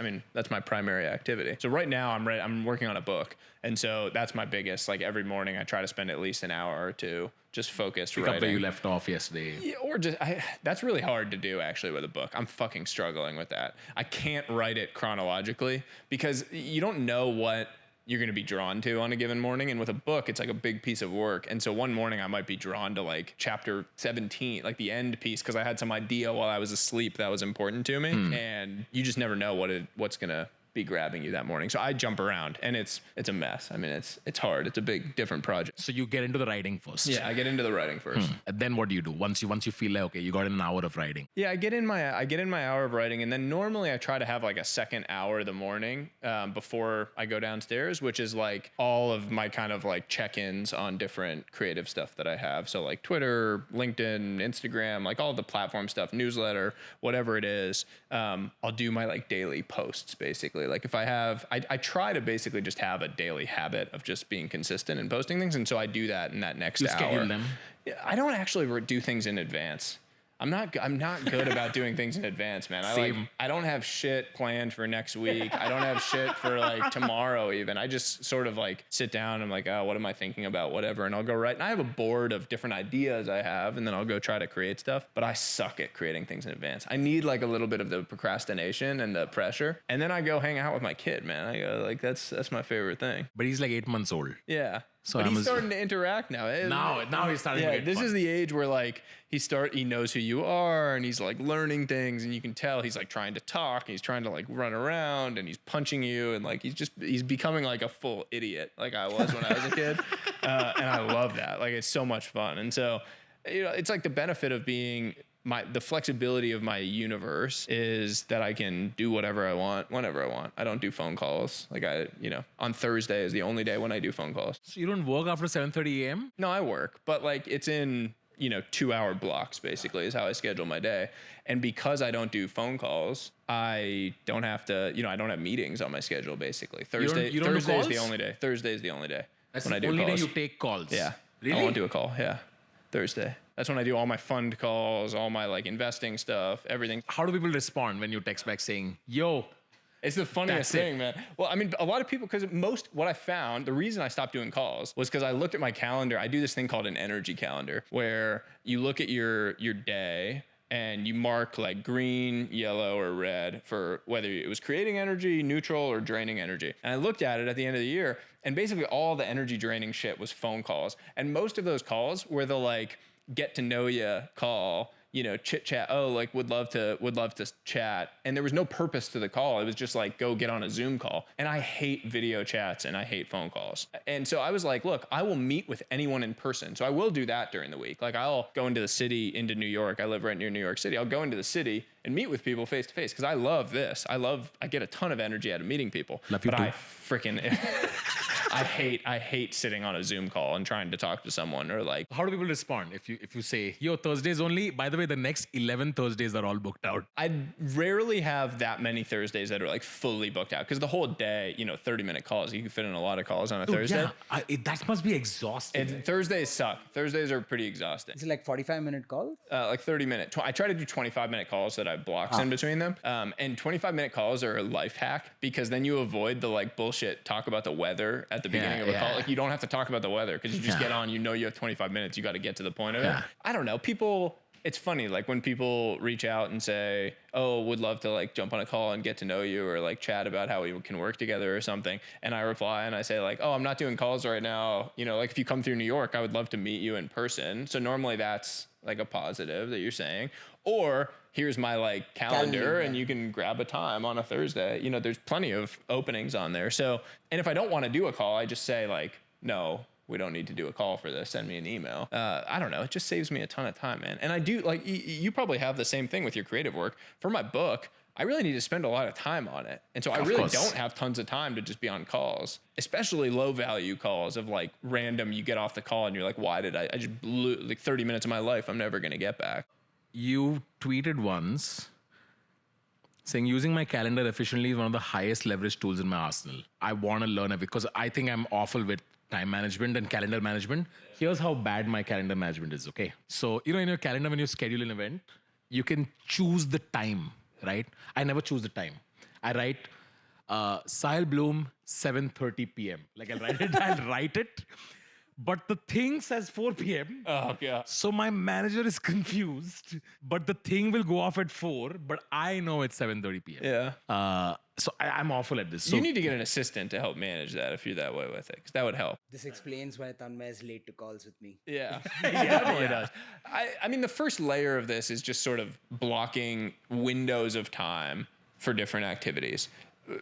my primary activity. So right now I'm working on a book. And so that's my biggest, like every morning I try to spend at least an hour or two just focused Pick writing. up where you left off yesterday. Yeah, or just, that's really hard to do actually with a book. I'm fucking struggling with that. I can't write it chronologically because you don't know what you're going to be drawn to on a given morning. And with a book, it's like a big piece of work. And so one morning I might be drawn to like chapter 17, like the end piece, because I had some idea while I was asleep that was important to me. And you just never know what's going to be grabbing you that morning. So I jump around and it's a mess. I mean, it's hard. It's a big, different project. So you get into the writing first. Yeah, I get into the writing first. And then what do you do once you feel like, okay, you got an hour of writing? Yeah, I get in my hour of writing, and then normally I try to have like a second hour of the morning before I go downstairs, which is like all of my kind of like check-ins on different creative stuff that I have. So like Twitter, LinkedIn, Instagram, like all the platform stuff, newsletter, whatever it is. I'll do my like daily posts basically. Like if I try to basically just have a daily habit of just being consistent and posting things, and so I do that in that next You hour. schedule them. I don't actually do things in advance. I'm not good about doing things in advance, man. I don't have shit planned for next week. I don't have shit for like tomorrow even. I just sort of like sit down and I'm like, oh, what am I thinking about? Whatever. And I'll go write. And I have a board of different ideas I have, and then I'll go try to create stuff. But I suck at creating things in advance. I need like a little bit of the procrastination and the pressure. And then I go hang out with my kid, man. I go like, that's my favorite thing. But he's like 8 months old. Yeah. So But he's starting to interact now. Now he's starting to get this fun. is the age where like he knows who you are, and he's like learning things, and you can tell he's like trying to talk, and he's trying to like run around, and he's punching you, and like he's becoming like a full idiot like I was when I was a kid. And I love that. Like it's so much fun. And so it's like the benefit of being the flexibility of my universe is that I can do whatever I want, whenever I want. I don't do phone calls. Like on Thursday is the only day when I do phone calls. So you don't work after 7:30 a.m.? No, I work, but like it's in 2-hour blocks basically is how I schedule my day. And because I don't do phone calls, I don't have to, I don't have meetings on my schedule basically. Thursday you don't do is the calls? only day. Thursday is the only day That's when I the do only calls. day you take calls. Yeah. Really? I won't do a call. Yeah. Thursday. That's when I do all my fund calls, all my like investing stuff, everything. How do people respond when you text back saying, yo, It's the funniest thing, man. Well, I mean, a lot of people, because what I found, the reason I stopped doing calls was because I looked at my calendar. I do this thing called an energy calendar where you look at your day and you mark like green, yellow, or red for whether it was creating energy, neutral, or draining energy. And I looked at it at the end of the year, and basically all the energy draining shit was phone calls. And most of those calls were the like get to know you call, you know, chit chat. Oh, like would love to chat. And there was no purpose to the call. It was just like, go get on a Zoom call. And I hate video chats and I hate phone calls. And so I was like, look, I will meet with anyone in person. So I will do that during the week. Like I'll go into the city, into New York. I live right near New York City. I'll go into the city and meet with people face to face because I love this. I get a ton of energy out of meeting people. Love you but too. I freaking I hate sitting on a Zoom call and trying to talk to someone or like. How do people respond if you say, yo, Thursdays only? By the way, the next 11 Thursdays are all booked out. I rarely have that many Thursdays that are like fully booked out because the whole day, you know, 30-minute calls, you can fit in a lot of calls on a Thursday. Yeah, that must be exhausting. And Thursdays suck. Thursdays are pretty exhausting. Is it like 45-minute call? Like 30-minute. I try to do 25-minute calls that I have blocks in between them. And 25-minute calls are a life hack because then you avoid the like bullshit talk about the weather at the beginning of a call. Like you don't have to talk about the weather because you just get on, you know, you have 25 minutes. You got to get to the point of it. I don't know. It's funny, like when people reach out and say, oh, would love to like jump on a call and get to know you or like chat about how we can work together or something. And I reply and I say like, oh, I'm not doing calls right now. You know, like if you come through New York, I would love to meet you in person. So normally that's like a positive that you're saying. Or here's my like calendar and you can grab a time on a Thursday. You know, there's plenty of openings on there. So, and if I don't want to do a call, I just say like, no, we don't need to do a call for this. Send me an email. I don't know. It just saves me a ton of time, man. And I do like, you probably have the same thing with your creative work. For my book, I really need to spend a lot of time on it. And so I really don't have tons of time to just be on calls, especially low value calls of like random, you get off the call and you're like, why did I just blew like 30 minutes of my life I'm never going to get back. You tweeted once saying using my calendar efficiently is one of the highest leverage tools in my arsenal. I want to learn it because I think I'm awful with time management and calendar management. Here's how bad my calendar management is, okay? So, you know, in your calendar, when you schedule an event, you can choose the time, right? I never choose the time. I write Sahil Bloom, 7:30 p.m. Like I'll write it. But the thing says 4 p.m. Oh, yeah. So my manager is confused, but the thing will go off at 4, but I know it's 7:30 p.m. Yeah. So I'm awful at this. So you need to get an assistant to help manage that if you're that way with it, because that would help. This explains why Tanmay is late to calls with me. Yeah, it definitely does. I mean, the first layer of this is just sort of blocking windows of time for different activities.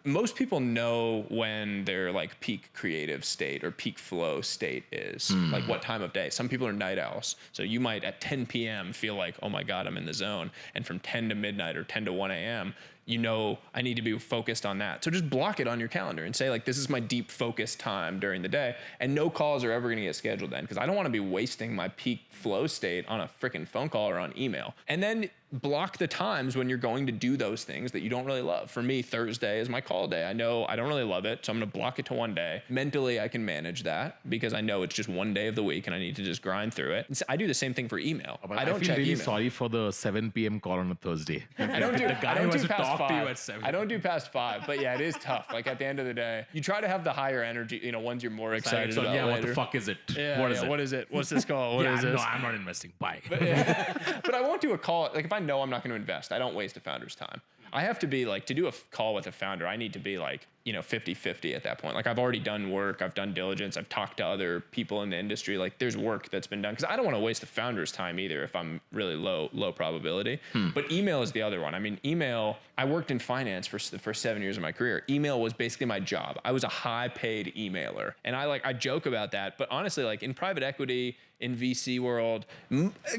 Most people know when their like peak creative state or peak flow state is, like what time of day. Some people are night owls. So you might at 10 p.m. feel like, oh my God, I'm in the zone. And from 10 to midnight or 10 to 1 a.m., you know, I need to be focused on that. So just block it on your calendar and say like, this is my deep focus time during the day. And no calls are ever going to get scheduled then because I don't want to be wasting my peak flow state on a freaking phone call or on email. And then block the times when you're going to do those things that you don't really love. For me, Thursday is my call day. I know I don't really love it, so I'm going to block it to one day. Mentally, I can manage that because I know it's just one day of the week and I need to just grind through it. And so I do the same thing for email. But I don't feel check really email. sorry for the 7 p.m. call on a Thursday. I don't do, the guy I don't who has do to past talk to you 5. at 7. I don't do past 5, but yeah, it is tough. Like at the end of the day, you try to have the higher energy, you know, ones you're more excited So, about yeah, later. what the fuck is it? Yeah, What is it? What is it? What's this call? What is this? No, I'm not investing. Bye. But I won't do a call. Like if I know I'm not going to invest, I don't waste a founder's time. I have to be like, to do a call with a founder, I need to be like, you know, 50-50 at that point. Like I've already done work, I've done diligence, I've talked to other people in the industry. Like there's work that's been done because I don't want to waste the founder's time either if I'm really low probability. But email is the other one. I mean, email, I worked in finance for the first 7 years of my career. Email was basically my job. I was a high paid emailer. And I joke about that. But honestly, like in private equity, in VC world,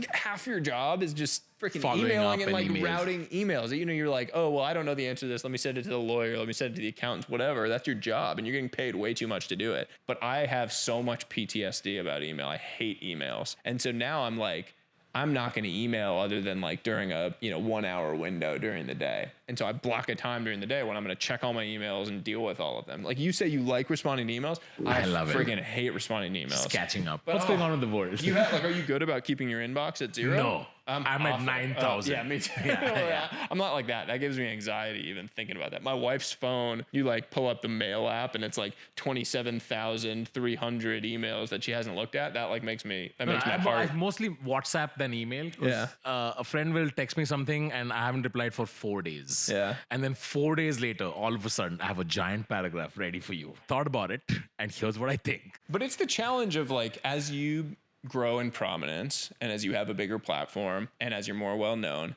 half your job is just freaking emailing and like routing emails. You know, you're like, oh, well, I don't know the answer to this. Let me send it to the lawyer. Let me send it to the accountants, whatever. That's your job. And you're getting paid way too much to do it. But I have so much PTSD about email. I hate emails. And so now I'm like, I'm not going to email other than like during a 1 hour window during the day. And so I block a time during the day when I'm going to check all my emails and deal with all of them. Like you say you like responding to emails. I love freaking hate responding to emails. Just catching up. But What's going on in the world? Are you good about keeping your inbox at 0? No. I'm at 9,000. Yeah, me too. I'm not like that. That gives me anxiety even thinking about that. My wife's phone, you like pull up the mail app and it's like 27,300 emails that she hasn't looked at. That like makes my heart. I mostly WhatsApp than email. Yeah. A friend will text me something and I haven't replied for 4 days. Yeah. And then 4 days later, all of a sudden, I have a giant paragraph ready for you. Thought about it, and here's what I think. But it's the challenge of like, as you grow in prominence and as you have a bigger platform and as you're more well known,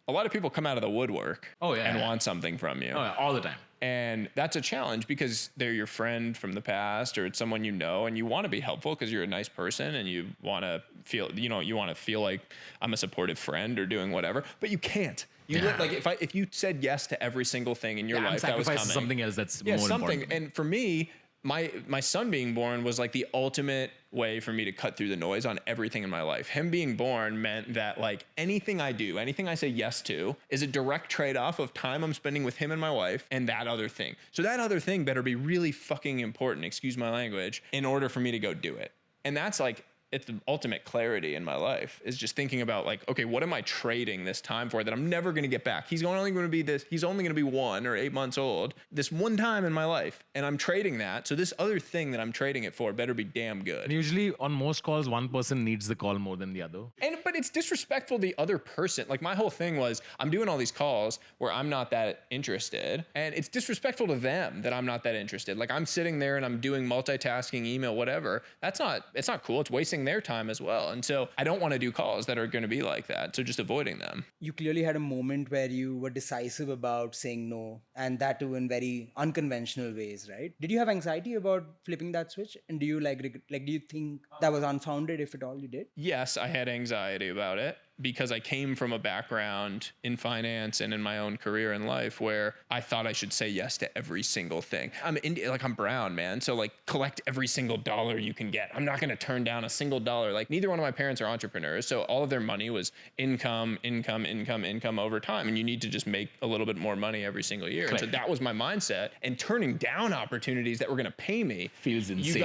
a lot of people come out of the woodwork and want something from you. Oh, yeah, all the time. And that's a challenge because they're your friend from the past or it's someone you know and you want to be helpful because you're a nice person and you want to feel, you want to feel like I'm a supportive friend or doing whatever, but you can't. Like if you said yes to every single thing in your life that was coming. Something else that's more important. And for me, my son being born was like the ultimate way for me to cut through the noise on everything in my life. Him being born meant that like anything I do, anything I say yes to is a direct trade-off of time I'm spending with him and my wife and that other thing. So that other thing better be really fucking important, excuse my language, in order for me to go do it. And that's like, it's the ultimate clarity in my life is just thinking about like, okay, what am I trading this time for that I'm never going to get back? He's only going to be 1 or 8 months old this one time in my life. And I'm trading that. So this other thing that I'm trading it for better be damn good. And usually on most calls, one person needs the call more than the other. But it's disrespectful to the other person. Like my whole thing was I'm doing all these calls where I'm not that interested and it's disrespectful to them that I'm not that interested. Like I'm sitting there and I'm doing multitasking, email, whatever. It's not cool. It's wasting their time as well. And so I don't want to do calls that are going to be like that. So just avoiding them. You clearly had a moment where you were decisive about saying no, and that too in very unconventional ways, right? Did you have anxiety about flipping that switch? And do you do you think that was unfounded if at all you did? Yes, I had anxiety about it because I came from a background in finance and in my own career in life where I thought I should say yes to every single thing. I'm brown, man. So like collect every single dollar you can get. I'm not going to turn down a single dollar. Like neither one of my parents are entrepreneurs. So all of their money was income over time. And you need to just make a little bit more money every single year. And so that was my mindset, and turning down opportunities that were going to pay me feels insane.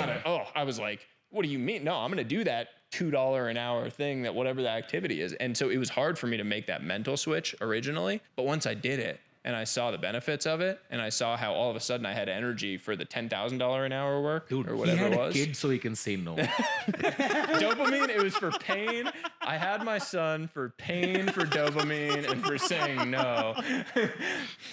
I was like, what do you mean? No, I'm going to do that $2 an hour thing, that whatever the activity is. And so it was hard for me to make that mental switch originally. But once I did it and I saw the benefits of it and I saw how all of a sudden I had energy for the $10,000 an hour work or whatever it was. He had a kid so he can say no. Dopamine, it was for pain. I had my son for pain, for dopamine, and for saying no.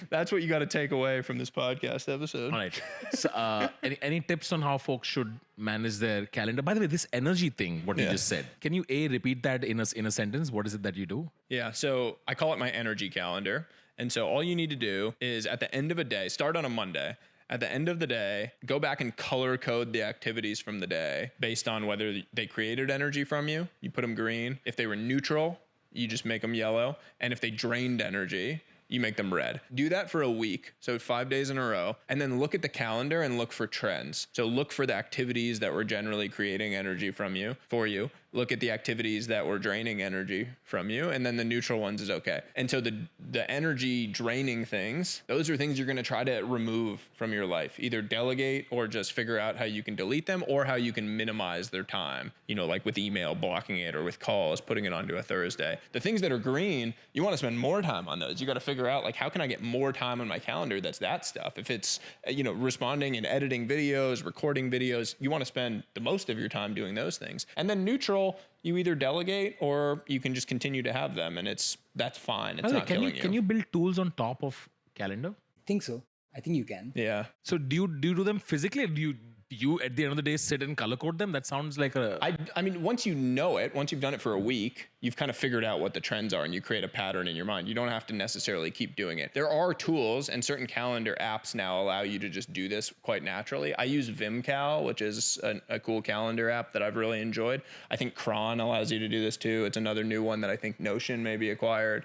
That's what you got to take away from this podcast episode. All right. So, any tips on how folks should manage their calendar? By the way, this energy thing, what you just said, can you repeat that in a sentence? What is it that you do? Yeah, so I call it my energy calendar. And so all you need to do is at the end of a day, start on a Monday. At the end of the day, go back and color code the activities from the day based on whether they created energy from you. You put them green. If they were neutral, you just make them yellow. And if they drained energy, you make them red. Do that for a week, so 5 days in a row, and then look at the calendar and look for trends. So look for the activities that were generally creating energy for you. Look at the activities that were draining energy from you, and then the neutral ones is okay. And so the energy draining things, those are things you're going to try to remove from your life. Either delegate or just figure out how you can delete them or how you can minimize their time. Like with email, blocking it, or with calls, putting it onto a Thursday. The things that are green, you want to spend more time on those. You got to figure out like, how can I get more time on my calendar? That's that stuff. If it's, responding and editing videos, recording videos, you want to spend the most of your time doing those things. And then neutral, you either delegate or you can just continue to have them, and that's fine. It's not killing you. Can you build tools on top of calendar? I think so. I think you can. Yeah. So do you do them physically, or do you at the end of the day sit and color code them? That sounds like I mean, once you know it, once you've done it for a week, you've kind of figured out what the trends are and you create a pattern in your mind. You don't have to necessarily keep doing it. There are tools, and certain calendar apps now allow you to just do this quite naturally. I use VimCal, which is a cool calendar app that I've really enjoyed. I think Cron allows you to do this too. It's another new one that I think Notion maybe acquired.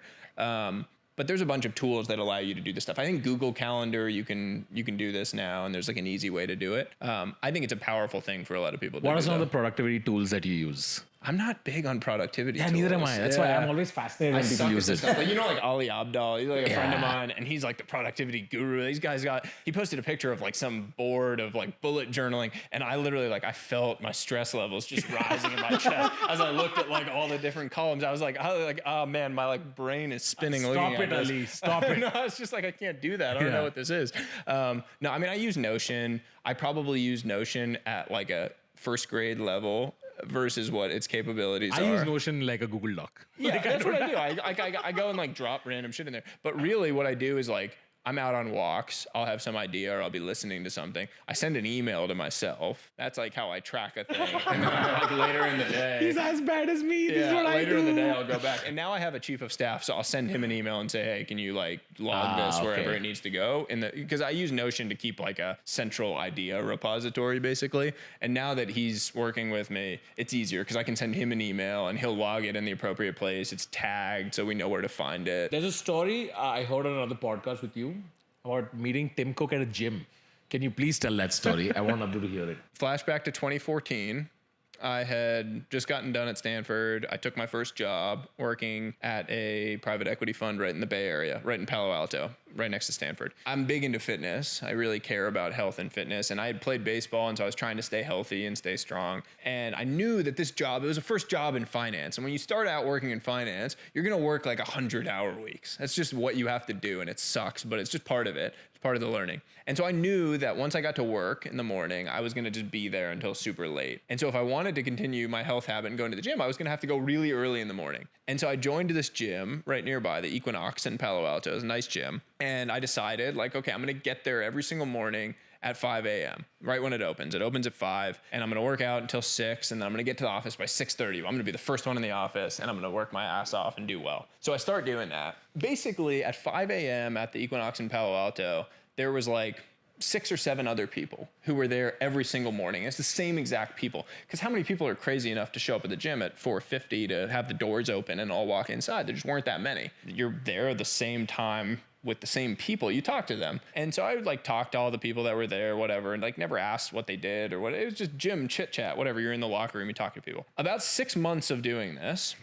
But there's a bunch of tools that allow you to do this stuff. I think Google Calendar, you can do this now, and there's like an easy way to do it. I think it's a powerful thing for a lot of people to do. What are some of the productivity tools that you use? I'm not big on productivity. Yeah, neither am tools. I. That's why I'm always fascinated when people use it. Like, like Ali Abdal, he's like a friend of mine, and he's like the productivity guru. These guys he posted a picture of like some board of like bullet journaling, and I literally like I felt my stress levels just rising in my chest as I looked at like all the different columns. I was like, oh man, my like brain is spinning. Stop it, Ali. Stop it. No, I was just like, I can't do that. I don't know what this is. No, I mean I use Notion. I probably use Notion at like a first grade level versus what its capabilities are. I use Notion like a Google Doc. Yeah, that's what I do. I go and like drop random shit in there. But really what I do is like, I'm out on walks. I'll have some idea or I'll be listening to something. I send an email to myself. That's like how I track a thing. And then like later in the day. He's as bad as me. This is what later I do. in the day I'll go back. And now I have a chief of staff, so I'll send him an email and say, hey, can you like log this wherever it needs to go? Because I use Notion to keep like a central idea repository basically. And now that he's working with me, it's easier because I can send him an email and he'll log it in the appropriate place. It's tagged so we know where to find it. There's a story I heard on another podcast with you about meeting Tim Cook at a gym. Can you please tell that story? I want Abdul to hear it. Flashback to 2014. I had just gotten done at Stanford. I took my first job working at a private equity fund right in the Bay Area, right in Palo Alto, right next to Stanford. I'm big into fitness. I really care about health and fitness. And I had played baseball, and so I was trying to stay healthy and stay strong. And I knew that this job, it was a first job in finance. And when you start out working in finance, you're going to work like 100-hour weeks. That's just what you have to do. And it sucks, but it's just part of it. It's part of the learning. And so I knew that once I got to work in the morning, I was going to just be there until super late. And so if I wanted to continue my health habit and going to the gym, I was going to have to go really early in the morning. And so I joined this gym right nearby, the Equinox in Palo Alto. It was a nice gym. And I decided like, okay, I'm going to get there every single morning at 5 a.m., right when it opens. It opens at 5, and I'm going to work out until 6, and then I'm going to get to the office by 6:30. I'm going to be the first one in the office, and I'm going to work my ass off and do well. So I start doing that. Basically, at 5 a.m. at the Equinox in Palo Alto, there was like 6 or 7 other people who were there every single morning. It's the same exact people. Because how many people are crazy enough to show up at the gym at 4:50 to have the doors open and all walk inside? There just weren't that many. You're there at the same time with the same people, you talk to them. And so I would like talk to all the people that were there, whatever, and like never asked what they did or what. It was just gym chit chat, whatever. You're in the locker room, you talk to people. About 6 months of doing this,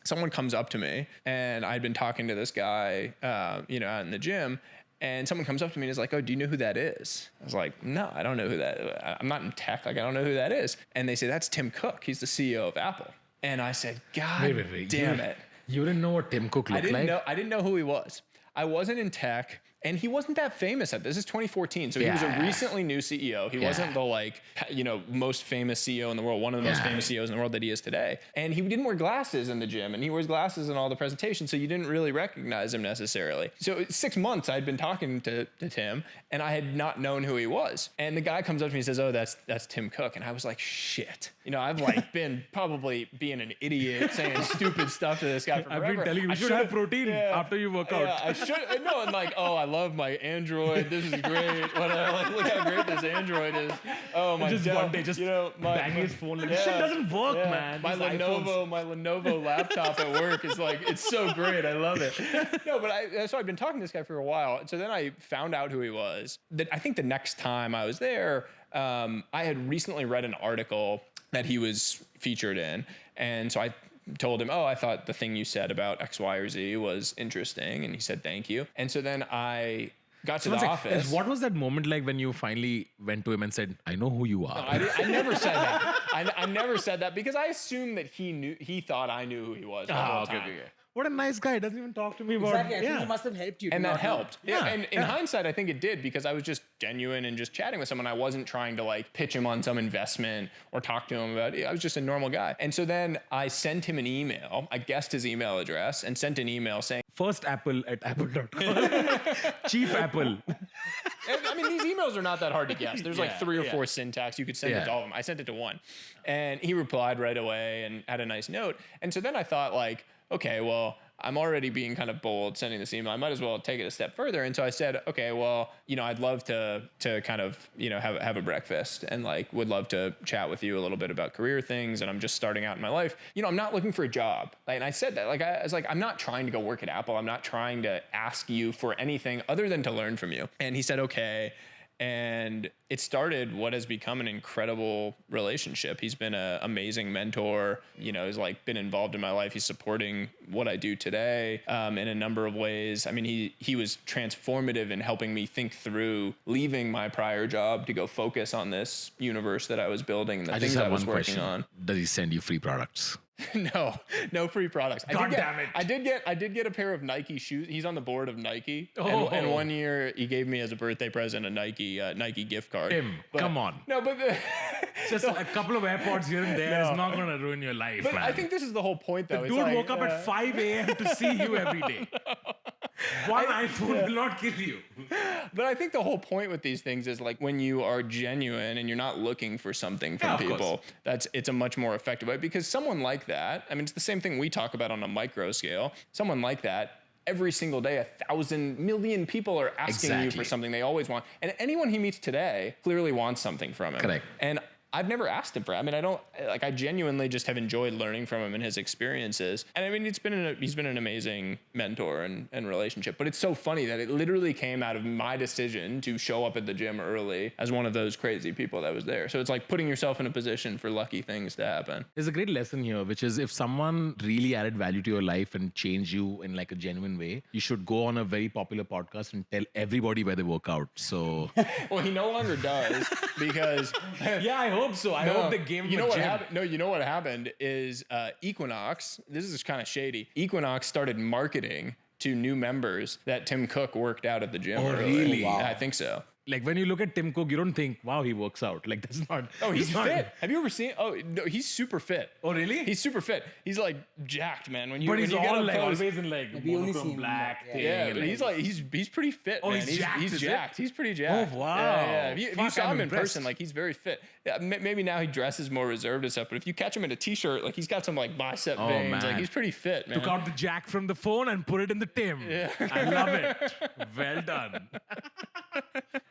someone comes up to me, and I'd been talking to this guy, out in the gym, and someone comes up to me and is like, oh, do you know who that is? I was like, no, I don't know who that is. I'm not in tech. Like, I don't know who that is. And they say, that's Tim Cook. He's the CEO of Apple. And I said, God damn it. You didn't know what Tim Cook looked like? I didn't know who he was. I wasn't in tech, and he wasn't that famous at this. Is 2014, so he was a recently new CEO. He wasn't the most famous CEO in the world, one of the most famous CEOs in the world that he is today. And he didn't wear glasses in the gym, and he wears glasses in all the presentations, so you didn't really recognize him necessarily. So 6 months I'd been talking to Tim, and I had not known who he was. And the guy comes up to me and says, oh, that's Tim Cook. And I was like, shit. I've like been probably being an idiot saying stupid stuff to this guy for forever. I've been telling you, you should have protein after you work out. Yeah, I should. No, and like, oh, I love my Android. This is great. Whatever. Like, look how great this Android is. Oh my god. One day, just bang his phone. Like, shit doesn't work, man. My Lenovo laptop at work is like, it's so great. I love it. No, but so I've been talking to this guy for a while. So then I found out who he was. I think the next time I was there, I had recently read an article that he was featured in. And so I told him, oh, I thought the thing you said about X, Y, or Z was interesting. And he said, thank you. And so then I got to the office. What was that moment like when you finally went to him and said, I know who you are? No, I never said that. I never said that because I assumed that he thought I knew who he was. Okay. What a nice guy. Doesn't even talk to me about Exactly. I think it must have helped you. And that helped. Yeah. And in hindsight, I think it did because I was just genuine and just chatting with someone. I wasn't trying to like pitch him on some investment or talk to him about it. I was just a normal guy. And so then I sent him an email. I guessed his email address and sent an email saying, First Apple at apple.com. Chief Apple. I mean, these emails are not that hard to guess. There's like 3 or 4 syntax. You could send it to all of them. I sent it to one. And he replied right away and had a nice note. And so then I thought like, okay, well, I'm already being kind of bold sending this email. I might as well take it a step further. And so I said, okay, well, I'd love to kind of, have a breakfast and like would love to chat with you a little bit about career things. And I'm just starting out in my life. I'm not looking for a job. And I said that, I was like, I'm not trying to go work at Apple. I'm not trying to ask you for anything other than to learn from you. And he said, okay. And it started what has become an incredible relationship. He's been an amazing mentor, he's like been involved in my life. He's supporting what I do today in a number of ways. I mean, he was transformative in helping me think through leaving my prior job to go focus on this universe that I was building and the things I was working on. Does he send you free products? No free products. God damn it. I did get a pair of Nike shoes. He's on the board of Nike. And one year he gave me as a birthday present a Nike gift card. Come on. No, but just a couple of AirPods here and there is not going to ruin your life, but man. I think this is the whole point, though. The dude woke up at 5 a.m. to see you every day. One iPhone will not kill you. But I think the whole point with these things is like when you are genuine and you're not looking for something from people, it's a much more effective way, because someone like that, I mean, it's the same thing we talk about on a micro scale. Someone like that, every single day, 1,000 million people are asking you for something they always want. And anyone he meets today clearly wants something from him. Correct. And I've never asked him for it. I mean, I genuinely just have enjoyed learning from him and his experiences. And I mean, he's been an amazing mentor and relationship. But it's so funny that it literally came out of my decision to show up at the gym early as one of those crazy people that was there. So it's like putting yourself in a position for lucky things to happen. There's a great lesson here, which is if someone really added value to your life and changed you in like a genuine way, you should go on a very popular podcast and tell everybody where they work out. So, well, he no longer does because yeah, I hope so. I hope they gave him you know a what gym. happened? No, you know what happened is Equinox. This is kind of shady. Equinox started marketing to new members that Tim Cook worked out at the gym. Oh, earlier. really? Wow. I think so. Like when you look at Tim Cook, you don't think, wow, he works out. Like that's not. Oh, he's fit. Have you ever seen? Oh, no, he's super fit. Oh, really? He's super fit. He's like jacked, man. When you but when he's you get all up like close, always in like we only monochrome see black him, thing. yeah, but he's pretty fit. Oh, man. he's jacked, He's is it? jacked. He's pretty jacked. Oh, wow. Yeah. If you Fuck, saw I'm him in impressed. person, like he's very fit. Yeah, maybe now he dresses more reserved and stuff. But if you catch him in a t-shirt, like he's got some like bicep veins. man. Like he's pretty fit, man. Took out the jack from the phone and put it in the Tim. Yeah. I love it. Well done.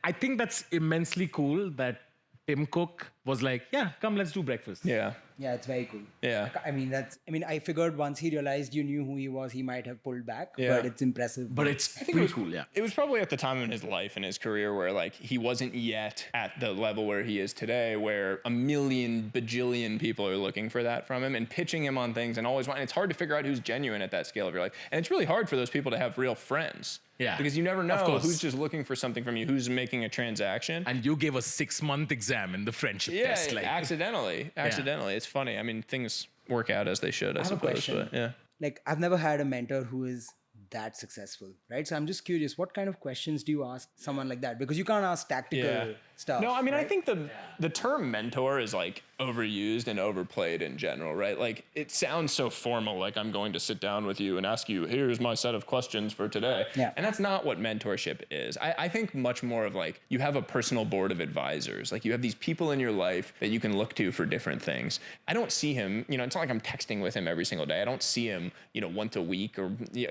I think that's immensely cool that Tim Cook was like, yeah, come, let's do breakfast. Yeah. Yeah, it's very cool. Yeah. I mean, I figured once he realized you knew who he was, he might have pulled back, Yeah. but it's impressive. But it's I think pretty cool, yeah. It was probably at the time in his life and his career where like he wasn't yet at the level where he is today, where a million bajillion people are looking for that from him and pitching him on things and always want. And it's hard to figure out who's genuine at that scale of your life, and it's really hard for those people to have real friends. Yeah. Because you never know course. who's just looking for something from you, who's making a transaction. And you gave a 6-month exam in the friendship test. Like, accidentally. It's funny. I mean, things work out as they should, I have a suppose. question. But yeah. Like, I've never had a mentor who is that successful, right? So I'm just curious, what kind of questions do you ask someone like that? Because you can't ask tactical stuff. No, I mean, right? I think the term mentor is like overused and overplayed in general, right? Like it sounds so formal, like I'm going to sit down with you and ask you, here's my set of questions for today. Yeah. And that's not what mentorship is. I think much more of like you have a personal board of advisors. Like you have these people in your life that you can look to for different things. I don't see him, it's not like I'm texting with him every single day. I don't see him, once a week or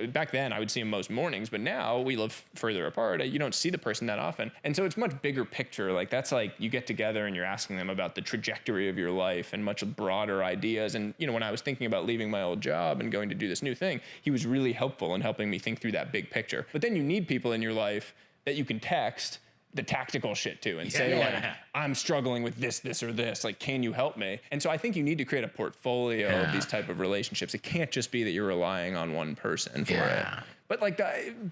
back then I would see him most mornings, but now we live further apart. You don't see the person that often. And so it's much bigger picture. Like that's like you get together and you're asking them about the trajectory of your life and much broader ideas. And, when I was thinking about leaving my old job and going to do this new thing, he was really helpful in helping me think through that big picture. But then you need people in your life that you can text the tactical shit to and say, like, I'm struggling with this, or this. Like, can you help me? And so I think you need to create a portfolio of these type of relationships. It can't just be that you're relying on one person for it. But like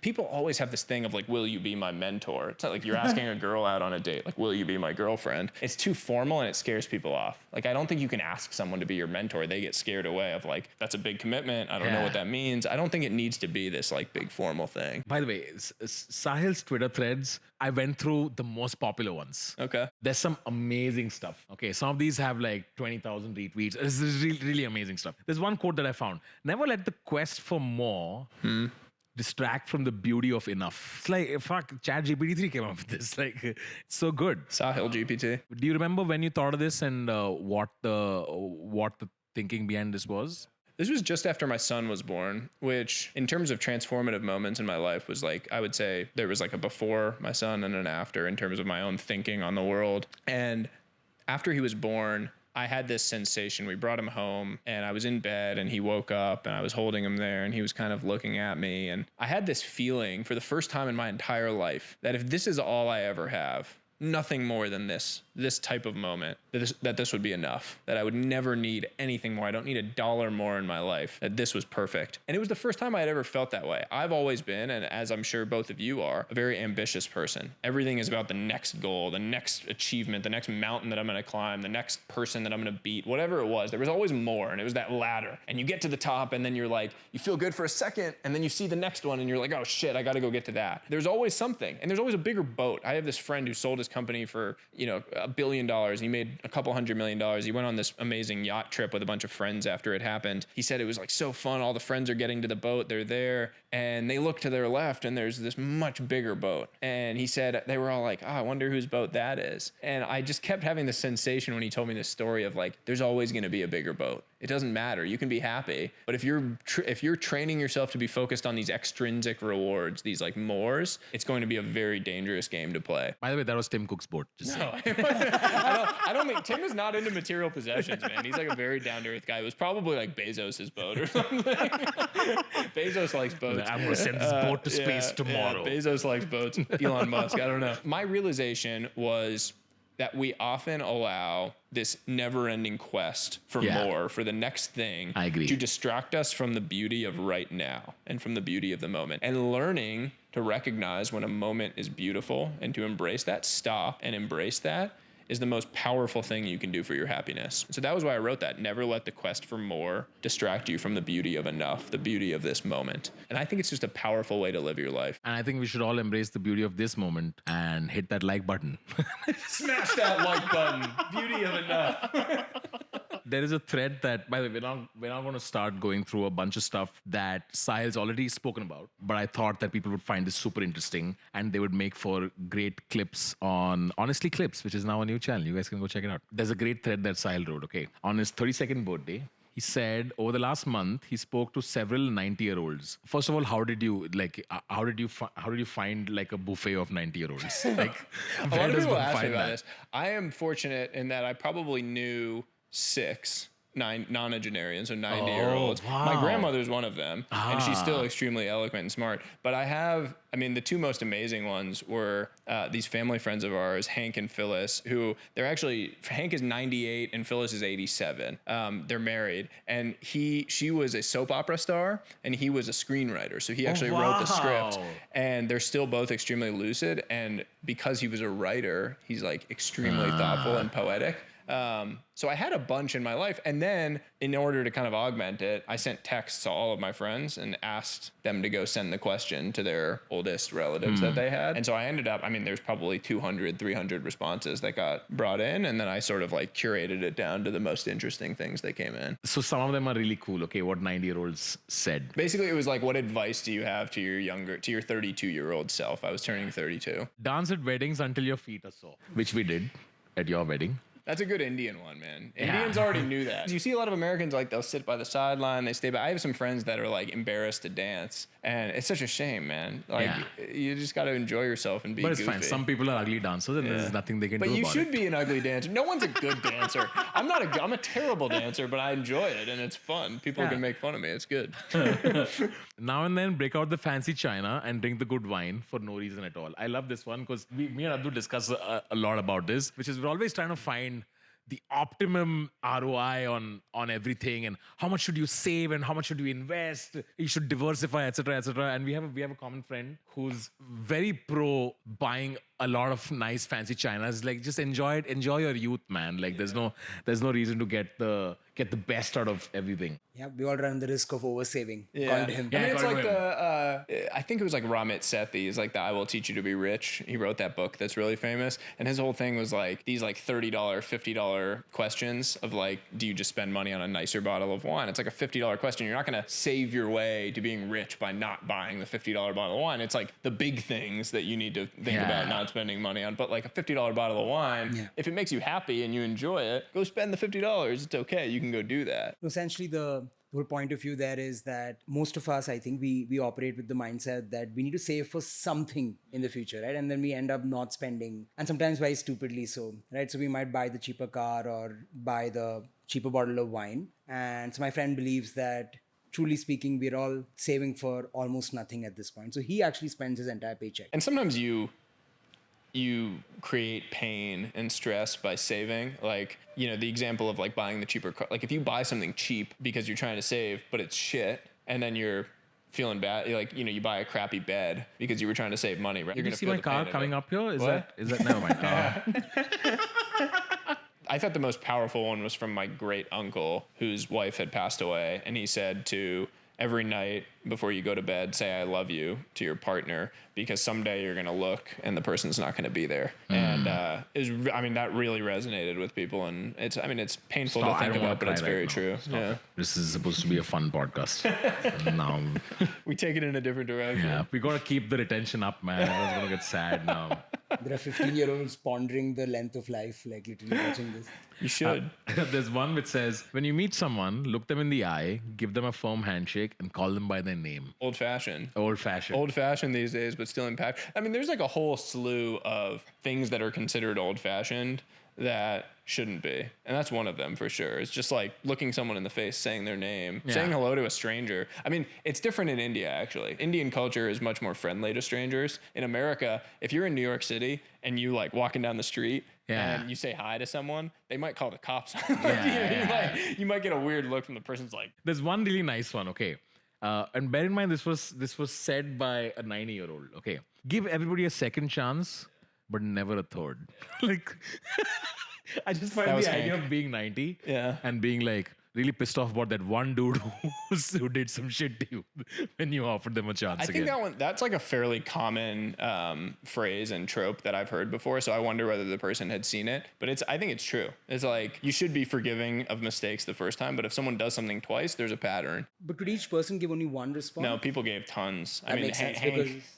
people always have this thing of like, will you be my mentor? It's not like you're asking a girl out on a date, like, will you be my girlfriend? It's too formal and it scares people off. Like, I don't think you can ask someone to be your mentor. They get scared away of like, that's a big commitment. I don't know what that means. I don't think it needs to be this like big formal thing. by the way, Sahil's Twitter threads, I went through the most popular ones. Okay. There's some amazing stuff. Okay, some of these have like 20,000 retweets. This is really, really amazing stuff. There's one quote that I found. Never let the quest for more distract from the beauty of enough. It's like, fuck, ChatGPT 3 came up with this. Like, it's so good. Sahil GPT. Do you remember when you thought of this and what the thinking behind this was? This was just after my son was born, which in terms of transformative moments in my life was like, I would say there was like a before my son and an after in terms of my own thinking on the world. And after he was born, I had this sensation. We brought him home and I was in bed and he woke up and I was holding him there and he was kind of looking at me. And I had this feeling for the first time in my entire life that if this is all I ever have, nothing more than this type of moment, that this would be enough, that I would never need anything more. I don't need $1 more in my life, that this was perfect. And it was the first time I had ever felt that way. I've always been, and as I'm sure both of you are, a very ambitious person. Everything is about the next goal, the next achievement, the next mountain that I'm going to climb, the next person that I'm going to beat, whatever it was. There was always more, and it was that ladder. And you get to the top, and then you're like, you feel good for a second, and then you see the next one, and you're like, oh shit, I got to go get to that. There's always something, and there's always a bigger boat. I have this friend who sold his company for, $1 billion. He made a couple $100 million. He went on this amazing yacht trip with a bunch of friends after it happened. He said it was like so fun. All the friends are getting to the boat. They're there, and they look to their left, and there's this much bigger boat. And he said they were all like, oh, I wonder whose boat that is. And I just kept having this sensation when he told me this story of like, there's always going to be a bigger boat. It doesn't matter. You can be happy, but if you're training yourself to be focused on these extrinsic rewards, these like mores, it's going to be a very dangerous game to play. By the way, that was Tim Cook's boat. No, I don't think Tim is not into material possessions, man. He's like a very down to earth guy. It was probably like Bezos's boat or something. Bezos likes boats. I'm going to send this boat to space tomorrow. Bezos likes boats. Elon Musk. I don't know. My realization was that we often allow this never-ending quest for more, for the next thing, I agree, to distract us from the beauty of right now and from the beauty of the moment. And learning to recognize when a moment is beautiful and to embrace that, stop and embrace that, is the most powerful thing you can do for your happiness. So that was why I wrote that. Never let the quest for more distract you from the beauty of enough, the beauty of this moment. And I think it's just a powerful way to live your life. And I think we should all embrace the beauty of this moment and hit that like button. Smash that like button. Beauty of enough. There is a thread that, by the way, we're not going to start going through a bunch of stuff that Sahil's already spoken about, but I thought that people would find this super interesting and they would make for great clips on Honestly Clips, which is now a new channel. You guys can go check it out. There's a great thread that Sahil wrote, okay? On his 32nd birthday, he said over the last month, he spoke to several 90-year-olds. First of all, how did you find like a buffet of 90-year-olds? Like, where does one find that? I am fortunate in that I probably knew 6 nonagenarians, so 90-year-olds. Wow. My grandmother's one of them, and she's still extremely eloquent and smart. But the two most amazing ones were these family friends of ours, Hank and Phyllis, who Hank is 98 and Phyllis is 87. They're married, and she was a soap opera star, and he was a screenwriter. So he actually wrote the script, and they're still both extremely lucid. And because he was a writer, he's like extremely thoughtful and poetic. So I had a bunch in my life. And then in order to kind of augment it, I sent texts to all of my friends and asked them to go send the question to their oldest relatives that they had. And so I ended up, there's probably 200, 300 responses that got brought in. And then I sort of like curated it down to the most interesting things that came in. So some of them are really cool. Okay, what 90-year-olds said. Basically, it was like, what advice do you have to your 32-year-old self? I was turning 32. Dance at weddings until your feet are sore, which we did at your wedding. That's a good Indian one, man. Indians already knew that. You see a lot of Americans, like, they'll sit by the sideline, they stay by. I have some friends that are, like, embarrassed to dance. And it's such a shame, man. Like, you just got to enjoy yourself and be goofy. But it's fine. Some people are ugly dancers, and there's nothing they can do about it. But you should be an ugly dancer. No one's a good dancer. I'm a terrible dancer, but I enjoy it, and it's fun. People can make fun of me. It's good. Now and then, break out the fancy china and drink the good wine for no reason at all. I love this one because me and Abdul discuss a lot about this, which is we're always trying to find the optimum ROI on everything, and how much should you save and how much should you invest. You should diversify, etc., etc. And we have a common friend who's very pro buying a lot of nice fancy chinas. Like, just enjoy it, enjoy your youth, man. Like, there's no reason to get the best out of everything. Yeah, we all run the risk of oversaving. Yeah. To him. I mean, it's like I think it was like Ramit Sethi is like the I Will Teach You to Be Rich. He wrote that book that's really famous. And his whole thing was like these like $30, $50 questions of like, do you just spend money on a nicer bottle of wine? It's like a $50 question. You're not going to save your way to being rich by not buying the $50 bottle of wine. It's like the big things that you need to think about not spending money on. But like a $50 bottle of wine, if it makes you happy and you enjoy it, go spend the $50. It's okay. You can go do that. Essentially, the whole point of view there is that most of us, I think we operate with the mindset that we need to save for something in the future, right? And then we end up not spending, and sometimes very stupidly so, right? So we might buy the cheaper car or buy the cheaper bottle of wine. And so my friend believes that, truly speaking, we're all saving for almost nothing at this point. So he actually spends his entire paycheck. And sometimes you you create pain and stress by saving. Like, you know, the example of like buying the cheaper car. Like if you buy something cheap because you're trying to save, but it's shit, and then you're feeling bad, like, you know, you buy a crappy bed because you were trying to save money, right? Did you see my car coming up here? Is What? that never mind. I thought the most powerful one was from my great uncle whose wife had passed away. And he said to every night before you go to bed, say, I love you to your partner, because someday you're going to look and the person's not going to be there. And that really resonated with people. And it's painful to think about, but it's very true. Yeah. This is supposed to be a fun podcast. Now we take it in a different direction. Yeah, we got to keep the retention up, man. Everyone's going to get sad now. There are 15-year-olds pondering the length of life, like literally watching this. You should. There's one which says, when you meet someone, look them in the eye, give them a firm handshake, and call them by their name. Old fashioned. Old fashioned. Old fashioned these days, but still impact. I mean, there's like a whole slew of things that are considered old fashioned that shouldn't be. And that's one of them for sure. It's just like looking someone in the face, saying their name, saying hello to a stranger. I mean, it's different in India, actually. Indian culture is much more friendly to strangers. In America, if you're in New York City and you like walking down the street and you say hi to someone, they might call the cops. You might get a weird look from the person's like. There's one really nice one, okay. And bear in mind, this was said by a 90-year-old, okay. Give everybody a second chance, but never a third. Like, I just find the idea of being 90 and being like really pissed off about that one dude who did some shit to you when you offered them a chance. I think that's like a fairly common phrase and trope that I've heard before. So I wonder whether the person had seen it, but I think it's true. It's like, you should be forgiving of mistakes the first time, but if someone does something twice, there's a pattern. But could each person give only one response? No, people gave tons. That makes sense,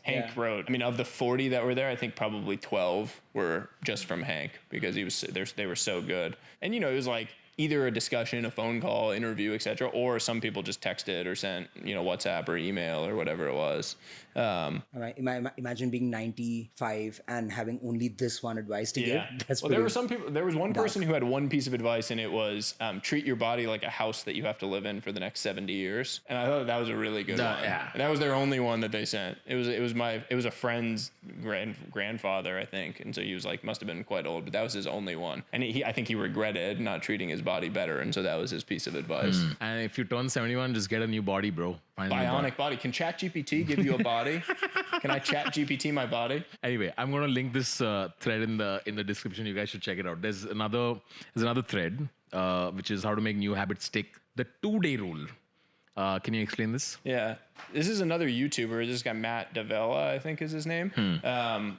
Hank wrote, I mean, of the 40 that were there, I think probably 12 were just from Hank, because they were so good. And, you know, it was like, either a discussion, a phone call, interview, etc., or some people just texted or sent, you know, WhatsApp or email or whatever it was. Imagine being 95 and having only this one advice to give. There were some people. There was one person who had one piece of advice, and it was treat your body like a house that you have to live in for the next 70 years. And I thought that was a really good one. Yeah. And that was their only one that they sent. It was a friend's grandfather, I think, and so he was like, must have been quite old, but that was his only one. And I think he regretted not treating his body better, and so that was his piece of advice. And if you turn 71, just get a new body, bro. Bionic body. Can ChatGPT give you a body? Can I ChatGPT my body? Anyway, I'm going to link this thread in the description. You guys should check it out. There's another thread which is how to make new habits stick. The 2-day rule. Can you explain this? Yeah. This is another YouTuber. This guy, Matt Davella, I think is his name,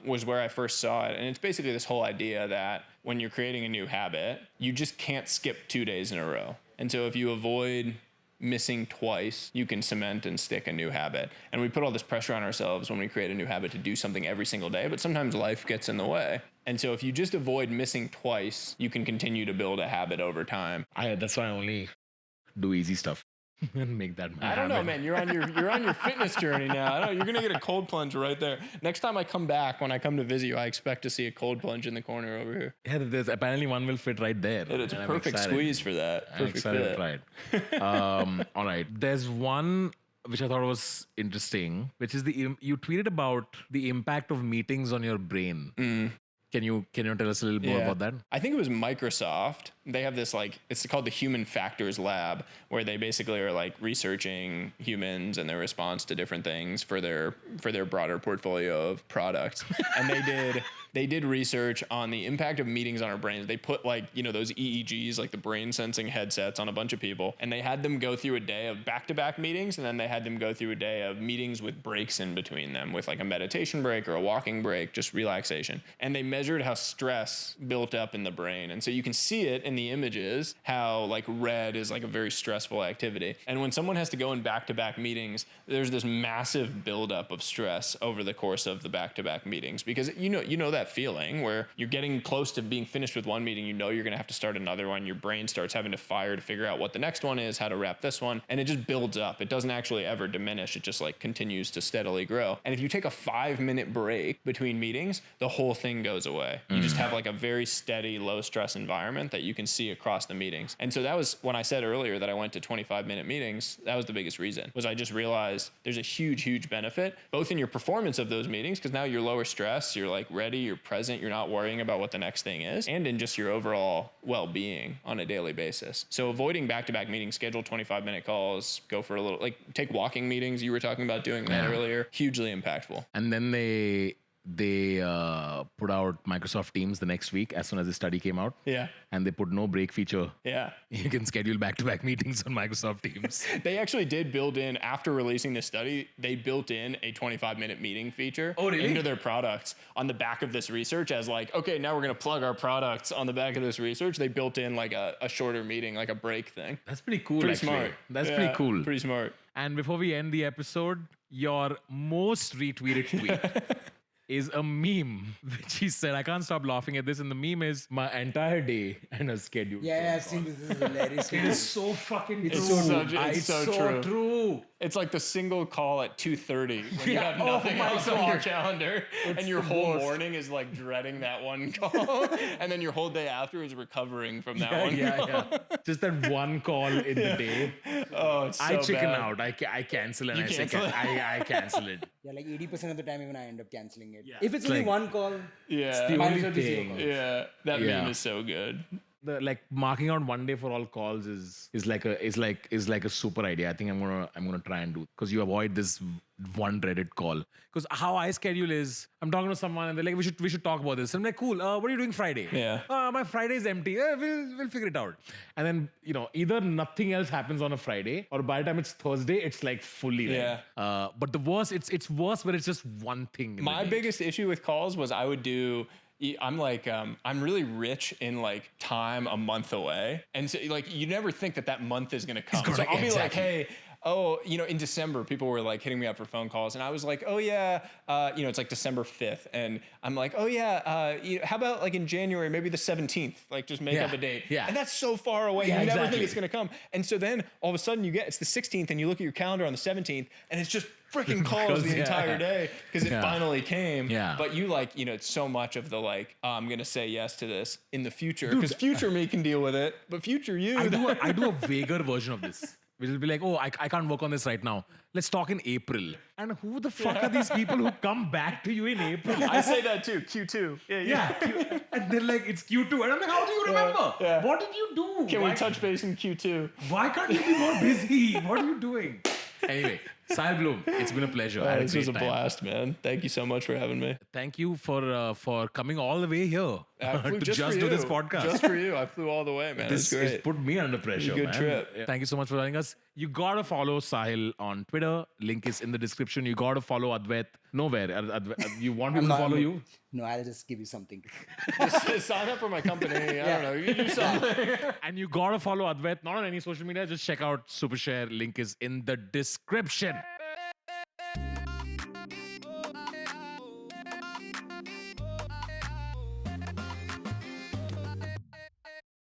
was where I first saw it. And it's basically this whole idea that when you're creating a new habit, you just can't skip 2 days in a row. And so if you avoid missing twice, you can cement and stick a new habit. And we put all this pressure on ourselves when we create a new habit to do something every single day, but sometimes life gets in the way. And so if you just avoid missing twice, you can continue to build a habit over time. That's why I only do easy stuff. And make that I don't know, man. You're on your fitness journey now. You're gonna get a cold plunge right there. Next time I come back, when I come to visit you, I expect to see a cold plunge in the corner over here. Yeah, there's apparently one will fit right there. It's a perfect squeeze for that. Perfect fit. Right. All right. There's one which I thought was interesting, which is you tweeted about the impact of meetings on your brain. Can you tell us a little more about that? I think it was Microsoft. They have this it's called the Human Factors Lab, where they basically are like researching humans and their response to different things for their broader portfolio of products. And they did research on the impact of meetings on our brains. They put those EEGs, like the brain sensing headsets, on a bunch of people, and they had them go through a day of back-to-back meetings, and then they had them go through a day of meetings with breaks in between them, with like a meditation break or a walking break, just relaxation. And they measured how stress built up in the brain. And so you can see it in the images, how like red is like a very stressful activity. And when someone has to go in back-to-back meetings, there's this massive buildup of stress over the course of the back-to-back meetings, because you know that feeling where you're getting close to being finished with one meeting, you're going to have to start another one. Your brain starts having to fire to figure out what the next one is, how to wrap this one. And it just builds up. It doesn't actually ever diminish. It just like continues to steadily grow. And if you take a 5-minute break between meetings, the whole thing goes away. You just have like a very steady, low stress environment that you can see across the meetings. And so that was when I said earlier that I went to 25-minute meetings. That was the biggest reason, was I just realized there's a huge, huge benefit, both in your performance of those meetings, because now you're lower stress, you're like ready, you're present, you're not worrying about what the next thing is, and in just your overall well-being on a daily basis. So avoiding back-to-back meetings, schedule 25-minute calls, go for a little, like take walking meetings. You were talking about doing that earlier. Hugely impactful. And then they put out Microsoft Teams the next week as soon as the study came out. Yeah. And they put no break feature. Yeah. You can schedule back-to-back meetings on Microsoft Teams. They actually did build in, after releasing this study, they built in a 25-minute meeting feature into their products on the back of this research as like, okay, now we're going to plug our products on the back of this research. They built in like a shorter meeting, like a break thing. That's pretty cool, Pretty actually. smart. That's Yeah, pretty cool. Pretty smart. And before we end the episode, your most retweeted tweet is a meme, which he said, I can't stop laughing at this. And the meme is my entire day and a schedule. Yeah, I've seen this. This is hilarious. It is so fucking true. It's so true. true. It's like the single call at 2:30 when you have Oh nothing my else on God. your calendar, and your whole morning is like dreading that one call, and then your whole day after is recovering from that one. Yeah. Just that one call in the day. Oh, it's so I chicken bad. out. I cancel and You I say cancel it? I cancel it. Yeah, like 80% of the time, even I end up canceling it. Yeah. If it's It's only like- one call, Yeah. The might only as well be zero thing. calls. Yeah, that Yeah. meme is so good. The like marking out one day for all calls is like a super idea. I think I'm gonna try and do, because you avoid this one dreaded call. Because how I schedule is, I'm talking to someone and they're like, we should talk about this. I'm like, cool. What are you doing Friday? Yeah. My Friday is empty. We'll figure it out. And then either nothing else happens on a Friday, or by the time it's Thursday, it's like fully there. But the worst, it's worse when it's just one thing. in the My day. biggest issue with calls was I would do. I'm like, I'm really rich in like time a month away. And so like, you never think that month is going to come. So I'll be like, hey, in December, people were like hitting me up for phone calls. And I was like, oh yeah, it's like December 5th. And I'm like, oh yeah, how about like in January, maybe the 17th, like just make up a date. Yeah. And that's so far away. Yeah, You never exactly. think it's going to come. And so then all of a sudden it's the 16th and you look at your calendar on the 17th and it's just freaking calls the entire day because it finally came. Yeah. But you it's so much of the like, I'm going to say yes to this in the future because future me can deal with it, but future you. I do a vaguer version of this. Which will be like, I can't work on this right now. Let's talk in April. And who the fuck are these people who come back to you in April? I say that too, Q2. Yeah. And they're like, it's Q2. And I'm like, how do you remember? Yeah. What did you do? Can we touch base in Q2? Why can't you be more busy? What are you doing? Anyway, Sahil Bloom, it's been a pleasure. I had This was a great time. blast, man. Thank you so much for having me. Thank you for coming all the way here I flew to just just for do you. this podcast. Just for you. I flew all the way, man. This It's great. has put me under pressure, Good man. trip. Yeah. Thank you so much for joining us. You gotta follow Sahil on Twitter. Link is in the description. You gotta follow Advait nowhere. You want people to follow you? No, I'll just give you something. Just sign up for my company. I don't know. You do something. And you gotta follow Advait, not on any social media. Just check out Supershare. Link is in the description.